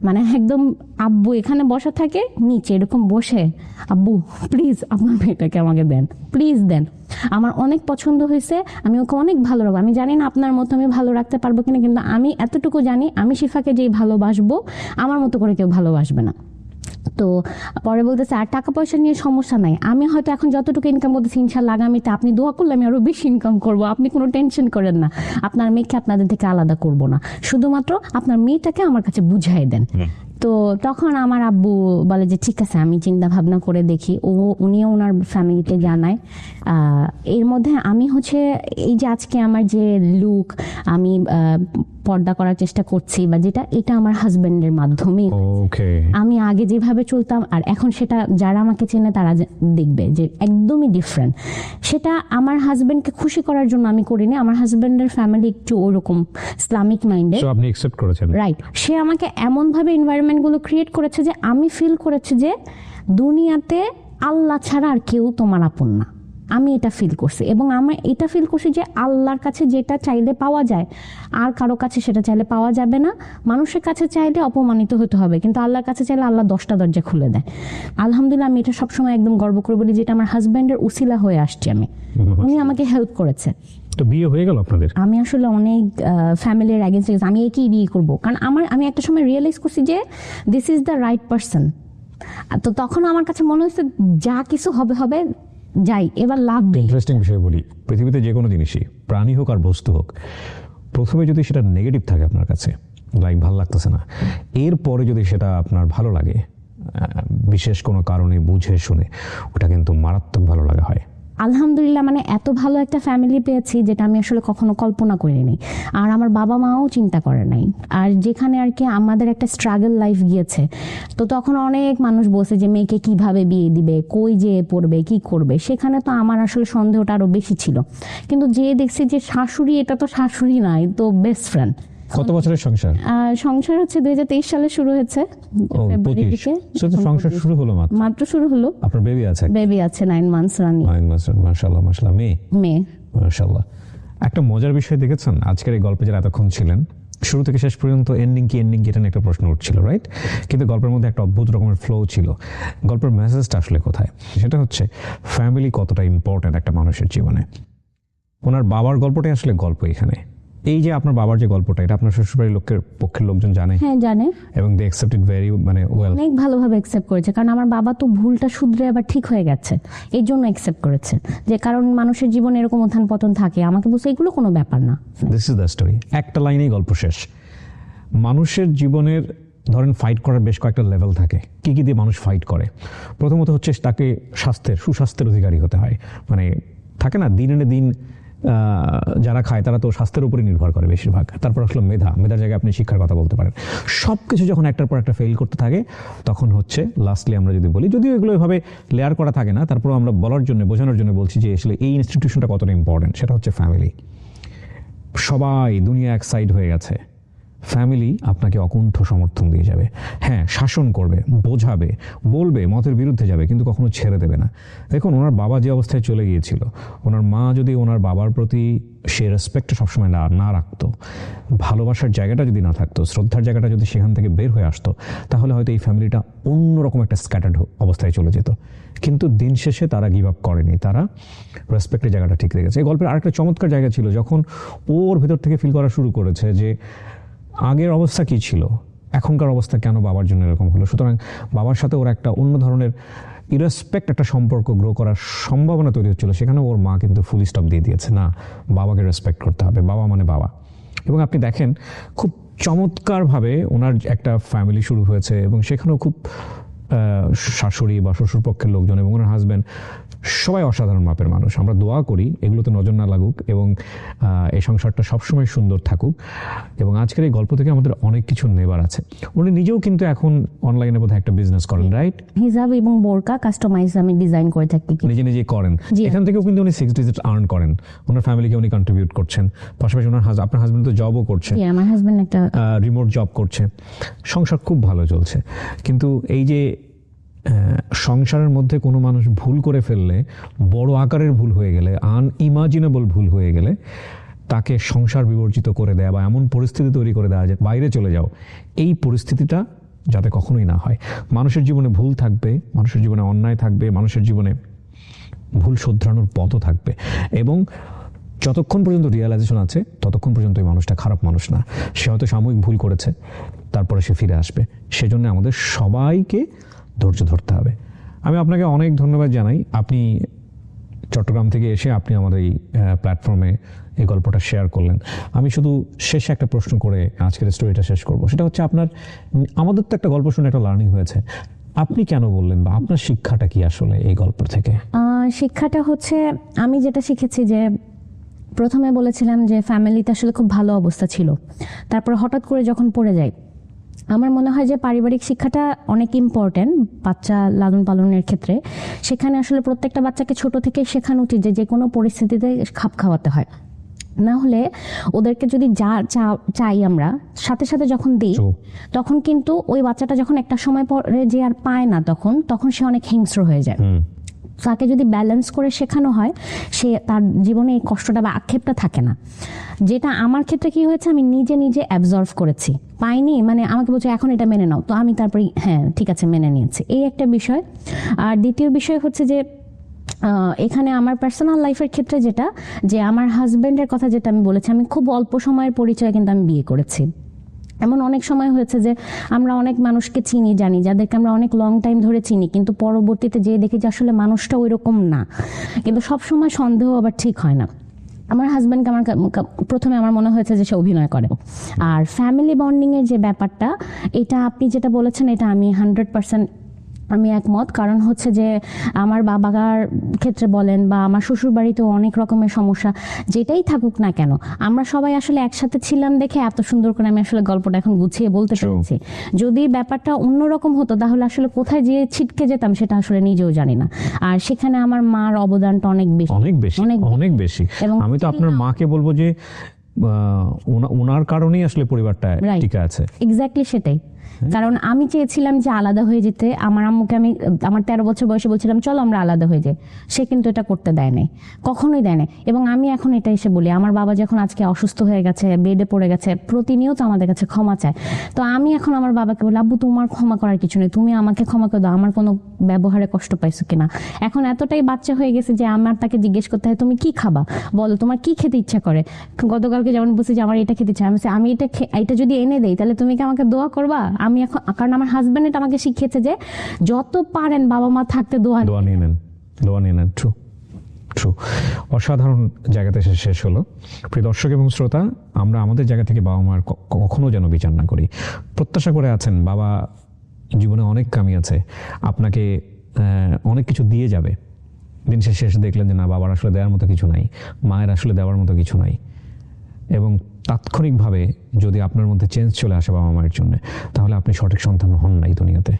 মানে একদম আব্বু এখানে বসা থাকে, নিচে এরকম বসে, আব্বু প্লিজ আপনার মেয়েটাকে আমাকে দেন, প্লিজ দেন, আমার অনেক পছন্দ হয়েছে, আমি ওকে অনেক ভালো রাখবো। আমি জানি না আপনার মতো আমি ভালো রাখতে পারবো কিনা, কিন্তু আমি এতটুকু জানি, আমি শিফাকে যেই ভালোবাসবো আমার মতো করে কেউ ভালোবাসবে না। তো পরে বলতেছে, আর টাকা পয়সা নিয়ে সমস্যা নাই, আমি হয়তো এখন যতটুকু ইনকাম করতেছি ইনশাল্লাহ আগামীতে আপনি দোয়া করলে আমি আরো বেশি ইনকাম করবো, আপনি কোনো টেনশন করেন না, আপনার মেয়েকে আপনাদের থেকে আলাদা করব না, শুধুমাত্র আপনার মেয়েটাকে আমার কাছে বুঝাই দেন। তো তখন আমার আব্বু বলে যে ঠিক আছে, আমি চিন্তা ভাবনা করে দেখি। উনিও ওনার ফ্যামিলিতে জানায়। এর মধ্যে আমি এই যে আজকে আমার যে লুক, আমি পর্দা করার চেষ্টা করছি বা যেটা, এটা আমার হাজবেন্ডের মাধ্যমে। আমি আগে যেভাবে চলতাম আর এখন সেটা যারা আমাকে চেনে তারা দেখবে যে একদমই ডিফারেন্ট। সেটা আমার হাজবেন্ডকে খুশি করার জন্য আমি করিনি। আমার হাজবেন্ডের ফ্যামিলি একটু ওরকম ইসলামিক মাইন্ডেড, আপনি অ্যাকসেপ্ট করেছেন, রাইট? সে আমাকে এমন ভাবে এনভায়রনমেন্ট গুলো ক্রিয়েট করেছে যে আমি ফিল করেছি যে দুনিয়াতে আল্লাহ ছাড়া আর কেউ তোমার আপন না। আমি এটা ফিল করছি, এবং আমি এটা ফিল করছি যে আল্লাহর কাছে যেটা চাইলে পাওয়া যায়, আর কারো কাছে সেটা চাইলে পাওয়া যাবে না। মানুষের কাছে চাইলে অপমানিত হতে হবে, কিন্তু আল্লাহর কাছে চাইলে আল্লাহ 10টা দরজা খুলে দেয়। আলহামদুলিল্লাহ, আমি এটা সবসময় একদম গর্ব করে বলি, যেটা আমার হাজব্যান্ডের উসিলা হয়ে আসছি আমি, উনি আমাকে হেল্প করেছে। তো বিয়ে হয়ে গেল আপনাদের? আমি আসলে অনেক ফ্যামিলির এগেইনস্টে আমি একই বিয়ে করবো, কারণ আমি একটা সময় রিয়েলাইজ করছি যে this is the right person. তো তখন আমার কাছে মনে হচ্ছে যা কিছু হবে হবে, যাই এবার লাভ দেই। ইন্টারেস্টিং বিষয় বলি, পৃথিবীতে যে কোনো জিনিসই, প্রাণী হোক আর বস্তু হোক, প্রথমে যদি সেটা নেগেটিভ থাকে আপনার কাছে, লাইক ভালো লাগতেছে না, এরপরে যদি সেটা আপনার ভালো লাগে বিশেষ কোনো কারণে বুঝে শুনে, ওটা কিন্তু মারাত্মক ভালো লাগা হয়। আলহামদুলিল্লাহ, মানে এত ভালো একটা ফ্যামিলি পেয়েছি যেটা আমি আসলে কখনো কল্পনা করিনি, আর আমার বাবা মাও চিন্তা করে নাই। আর যেখানে আর কি আমাদের একটা স্ট্রাগল লাইফ গিয়েছে, তো তখন অনেক মানুষ বলছে যে মেয়েকে কিভাবে বিয়ে দিবে, কই যে পড়বে, কি করবে, সেখানে তো আমার আসলে সন্দেহটা আরো বেশি ছিল। কিন্তু যে দেখছি যে শাশুড়ি, এটা তো শাশুড়ি নাই, তো বেস্ট ফ্রেন্ড। কত বছরের সংসার? সংসার 2023 সালে শুরু হয়েছে, সংসার শুরু হলো মাত্র শুরু হলো। আপনার বেবি আছে? বেবি আছে, 9 মান্থস রানিং। মাশাআল্লাহ মাশাআল্লাহ। মেয়ে? মাশাআল্লাহ। একটা মজার বিষয় দেখেছেন আজকের এই গল্পে যারা এতক্ষণ ছিলেন, শুরু থেকে শেষ পর্যন্ত এন্ডিং কি এটা নিয়ে একটা প্রশ্ন উঠছিল, রাইট? কিন্তু গল্পের মধ্যে একটা অদ্ভুত রকমের ফ্লো ছিল। গল্পের মেসেজটা আসলে কোথায়? সেটা হচ্ছে ফ্যামিলি কতটা ইম্পর্টেন্ট একটা মানুষের জীবনে। ওনার বাবার গল্পটাই আসলে গল্প এখানে। এই যে আপনার বাবার যে গল্পটা, এটা আপনার শ্বশুরবাড়ির পক্ষের লোকজন জানে? হ্যাঁ, জানে, এবং they accept it very well, অনেক ভালোভাবে অ্যাকসেপ্ট করেছে। কারণ আমার বাবা তো ভুলটা শুধরে আবার ঠিক হয়ে গেছে, এই জন্য অ্যাকসেপ্ট করেছে। যে কারণ মানুষের জীবনে এরকম উত্থান পতন থাকে, আমাকে বলছে এগুলো কোনো ব্যাপার না। This is the story. একটা লাইনেই গল্প শেষ। মানুষের জীবনের ধরেন ফাইট করার বেশ কয়েকটা লেভেল থাকে। কি কি দিয়ে মানুষ ফাইট করে? প্রথমত হচ্ছে তাকে সুস্বাস্থ্যের অধিকারী হতে হয়। মানে থাকে না, দিন এনে দিন যারা খায় তারা তো স্বাস্থ্যের উপরই নির্ভর করে বেশিরভাগ। তারপর আসলে মেধার জায়গায় আপনি শিক্ষার কথা বলতে পারেন। সব কিছু যখন একটার পর একটা ফেল করতে থাকে, তখন হচ্ছে লাস্টলি আমরা যদি বলি, যদিও এগুলো এভাবে লেয়ার করা থাকে না, তারপর আমরা বোঝানোর জন্য বলছি যে আসলে এই ইনস্টিটিউশনটা কতটা ইম্পর্টেন্ট। সেটা হচ্ছে ফ্যামিলি। সবাই দুনিয়া এক সাইড হয়ে গেছে, ফ্যামিলি আপনাকে অকুণ্ঠ সমর্থন দিয়ে যাবে। হ্যাঁ, শাসন করবে, বোঝাবে, বলবে, মতের বিরুদ্ধে যাবে, কিন্তু কখনো ছেড়ে দেবে না। দেখুন, ওনার বাবা যে অবস্থায় চলে গিয়েছিল, ওনার মা যদি ওনার বাবার প্রতি সে রেসপেক্টটা সবসময় না রাখতো, ভালোবাসার জায়গাটা যদি না থাকতো, শ্রদ্ধার জায়গাটা যদি সেখান থেকে বের হয়ে আসতো, তাহলে হয়তো এই ফ্যামিলিটা অন্যরকম একটা স্ক্যাটার্ড অবস্থায় চলে যেত। কিন্তু দিন শেষে তারা গিভ আপ করেনি, তারা রেসপেক্টের জায়গাটা ঠিক রেখেছে। এই গল্পের আরেকটা চমৎকার জায়গা ছিল, যখন ওর ভেতর থেকে ফিল করা শুরু করেছে যে আগের অবস্থা কি ছিল, এখনকার অবস্থা কেন বাবার জন্য এরকম হলো। সুতরাং বাবার সাথে ওর একটা অন্য ধরনের ইরেসপেক্ট একটা সম্পর্ক গ্রো করার সম্ভাবনা তৈরি হচ্ছিল। সেখানে ওর মা কিন্তু ফুল স্টপ দিয়ে দিয়েছে, না, বাবাকে রেসপেক্ট করতে হবে, বাবা মানে বাবা। এবং আপনি দেখেন খুব চমৎকারভাবে ওনার একটা ফ্যামিলি শুরু হয়েছে এবং সেখানেও খুব শাশুড়ি বা শ্বশুর পক্ষের লোকজন এবং ওনার হাজব্যান্ড সবাই অসাধারণ মাপের মানুষ। আমরা দোয়া করি এগুলোতে নজর না লাগুক এবং এই সংসারটা সবসময় সুন্দর থাকুক। এবং আজকের এই গল্প থেকে আমাদের অনেক কিছু নেবার আছে। উনি নিজেও কিন্তু এখন অনলাইনে বোধহয় একটা বিজনেস করেন, রাইট? হিজাব এবং বোরকা কাস্টমাইজ আমি ডিজাইন করে থাকি। নিজে নিজে করেন, জি। এখান থেকেও কিন্তু উনি 6 ডিজিট আর্ন করেন, ওনার ফ্যামিলিকে উনি কন্ট্রিবিউট করছেন, পাশাপাশি ওনার আপনার হাজবেন্ড তো জবও করছে, আমার হাজবেন্ড একটা রিমোট জব করছে, সংসার খুব ভালো চলছে। কিন্তু এই যে সংসারের মধ্যে কোনো মানুষ ভুল করে ফেললে, বড় আকারের ভুল হয়ে গেলে, আনইমাজিনেবল ভুল হয়ে গেলে তাকে সংসার বিবর্জিত করে দেয়া বা এমন পরিস্থিতি তৈরি করে দেওয়া যে বাইরে চলে যাও, এই পরিস্থিতিটা যাতে কখনোই না হয়। মানুষের জীবনে ভুল থাকবে, মানুষের জীবনে অন্যায় থাকবে, মানুষের জীবনে ভুল শোধরানোর পথও থাকবে এবং যতক্ষণ পর্যন্ত রিয়েলাইজেশন আছে ততক্ষণ পর্যন্ত এই মানুষটা খারাপ মানুষ না। সে হয়তো সাময়িক ভুল করেছে, তারপরে সে ফিরে আসবে। সেজন্য আমাদের সবাইকে ধৈর্য ধরতে হবে। আমি আপনাকে অনেক ধন্যবাদ জানাই, আপনি চট্টগ্রাম থেকে এসে আপনি আমাদের এই প্ল্যাটফর্মে এই গল্পটা শেয়ার করলেন। আমি শুধু শেষে একটা প্রশ্ন করে আজকের স্টোরিটা শেষ করব, সেটা হচ্ছে আমাদের তো একটা গল্প শুনে একটা লার্নিং হয়েছে, আপনি কেন বললেন বা আপনার শিক্ষাটা কি আসলে এই গল্প থেকে? শিক্ষাটা হচ্ছে আমি যেটা শিখেছি যে প্রথমে বলেছিলাম যে ফ্যামিলিতে আসলে খুব ভালো অবস্থা ছিল, তারপর হঠাৎ করে যখন পড়ে যায়, আমার মনে হয় যে পারিবারিক শিক্ষাটা অনেক ইম্পর্টেন্ট বাচ্চা লালন পালনের ক্ষেত্রে। সেখানে আসলে প্রত্যেকটা বাচ্চাকে ছোট থেকে শেখানো উচিত যে কোনো পরিস্থিতিতে খাপ খাওয়াতে হয়, না হলে ওদেরকে যদি যা চাই আমরা সাথে সাথে যখন দিই, তখন কিন্তু ওই বাচ্চাটা যখন একটা সময় পরে যে আর পায় না, তখন সে অনেক হিংস্র হয়ে যায়। তাকে যদি ব্যালেন্স করে শেখানো হয়, সে তার জীবনে এই কষ্টটা বা আক্ষেপটা থাকে না। যেটা আমার ক্ষেত্রে কি হয়েছে, আমি নিজে নিজে অ্যাবজর্ভ করেছি, পাইনি মানে আমাকে বলছে এখন এটা মেনে নাও, তো আমি তারপরে হ্যাঁ ঠিক আছে মেনে নিয়েছি, এই একটা বিষয়। আর দ্বিতীয় বিষয় হচ্ছে যে এখানে আমার পার্সোনাল লাইফের ক্ষেত্রে যেটা, যে আমার হাজবেন্ডের কথা যেটা আমি বলেছি, আমি খুব অল্প সময়ের পরিচয় কিন্তু আমি বিয়ে করেছি। এমন অনেক সময় হয়েছে যে আমরা অনেক মানুষকে চিনি জানি, যাদেরকে আমরা অনেক লং টাইম ধরে চিনি, কিন্তু পরবর্তীতে যে দেখি যে আসলে মানুষটা ওই রকম না। কিন্তু সব সময় সন্দেহ আবার ঠিক হয় না। আমার হাজব্যান্ডকে প্রথমে আমার মনে হয়েছে যে সে অভিনয় করে। আর ফ্যামিলি বন্ডিং এর যে ব্যাপারটা, এটা আপনি যেটা বলেছেন এটা আমি 100% আমি একমত। কারণ হচ্ছে যে আমার বাবার ক্ষেত্রে বলেন বা আমার শ্বশুর বাড়িতেও অনেক রকমের সমস্যা, যেটাই থাকুক না কেন, আমরা সবাই আসলে একসাথে ছিলাম দেখে এত সুন্দর করে আমি আসলে গল্পটা এখন গুছিয়ে বলতে পেরেছি। যদি ব্যাপারটা অন্যরকম হতো তাহলে আসলে কোথায় যেয়ে ছিটকে যেতাম সেটা আসলে নিজেও জানি না। আর সেখানে আমার মার অবদানটা অনেক বেশি, অনেক বেশি। আমি তো আপনার মাকে বলবো যে ওনার কারণেই আসলে পরিবারটা টিকে আছে। এক্স্যাক্টলি সেটাই। কারণ আমি চেয়েছিলাম যে আলাদা হয়ে যেতে, আমার আম্মুকে আমি আমার 13 বছর বয়সে বলছিলাম চলো আমরা আলাদা হয়ে যাই, সে কিন্তু এটা করতে দেয় নাই, কখনোই দেয় নাই। এবং আমি এখন এটা এসে বলি, আমার বাবা যখন আজকে অসুস্থ হয়ে গেছে, বেডে পড়ে গেছে, প্রতিনিয়ত আমাদের কাছে ক্ষমা চায়। তো আমি এখন আমার বাবাকে বলি, আব্বু তোমার ক্ষমা করার কিছু নেই, তুমি আমাকে ক্ষমা করে দাও, আমার কোনো ব্যবহারে কষ্ট পাইছো কিনা। এখন এতটাই বাচ্চা হয়ে গেছে যে আমার তাকে জিজ্ঞেস করতে হয় তুমি কি খাবা, বলো তোমার কি খেতে ইচ্ছা করে। গতকালকে যেমন বলছি যে আমার এটা খেতে ইচ্ছা, আমি এটা যদি এনে দেই তাহলে তুমি কি আমাকে দোয়া করবা। আমি এখন, কারণ আমার হাজবেন্ড এটা আমাকে শিখিয়েছে যে যত পারেন বাবা মা থাকতে দোয়া নিয়ে নেন। ট্রু। অসাধারণ জায়গাতে শেষ হলো। প্রিয় দর্শক এবং শ্রোতা, আমরা আমাদের জায়গা থেকে বাবা মার কখনো যেন বিচার না করি। প্রত্যাশা করে আছেন বাবা জীবনে অনেক কামি আছে, আপনাকে অনেক কিছু দিয়ে যাবে, দিন শেষে দেখলেন যে না, বাবার আসলে দেওয়ার মতো কিছু নাই, মায়ের আসলে দেওয়ার মতো কিছু নাই। এবং তাৎক্ষণিকভাবে যদি আপনার মধ্যে চেঞ্জ চলে আসে বাবা মায়ের জন্য, তাহলে আপনি সঠিক সন্তান হন নাই দুনিয়াতে,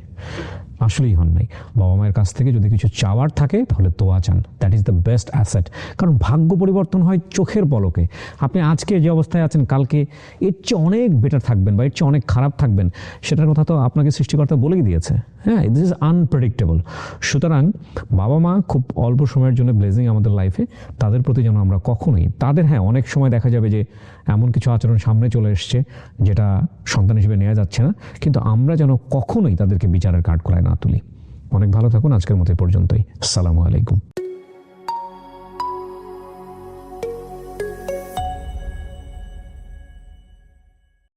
আসলেই হন নাই। বাবা মায়ের কাছ থেকে যদি কিছু চাওয়ার থাকে তাহলে দোয়া চান, that is the best asset. কারণ ভাগ্য পরিবর্তন হয় চোখের পলকে। আপনি আজকে যে অবস্থায় আছেন কালকে এর চেয়ে অনেক বেটার থাকবেন বা এর চেয়ে অনেক খারাপ থাকবেন, সেটার কথা তো আপনাকে সৃষ্টিকর্তা বলেই দিয়েছে। হ্যাঁ, দিস ইজ আনপ্রেডিক্টেবল। সুতরাং বাবা মা খুব অল্প সময়ের জন্য ব্লেসিং আমাদের লাইফে, তাদের প্রতি যেন আমরা কখনোই হ্যাঁ অনেক সময় দেখা যাবে যে এমন কিছু আচরণ সামনে চলে এসছে যেটা সন্তান হিসেবে নেওয়া যাচ্ছে না, কিন্তু আমরা যেন কখনোই তাদেরকে বিচারের কাঠগড়ায় না তুলি। অনেক ভালো থাকুন, আজকের মতো পর্যন্তই। আসসালামু আলাইকুম।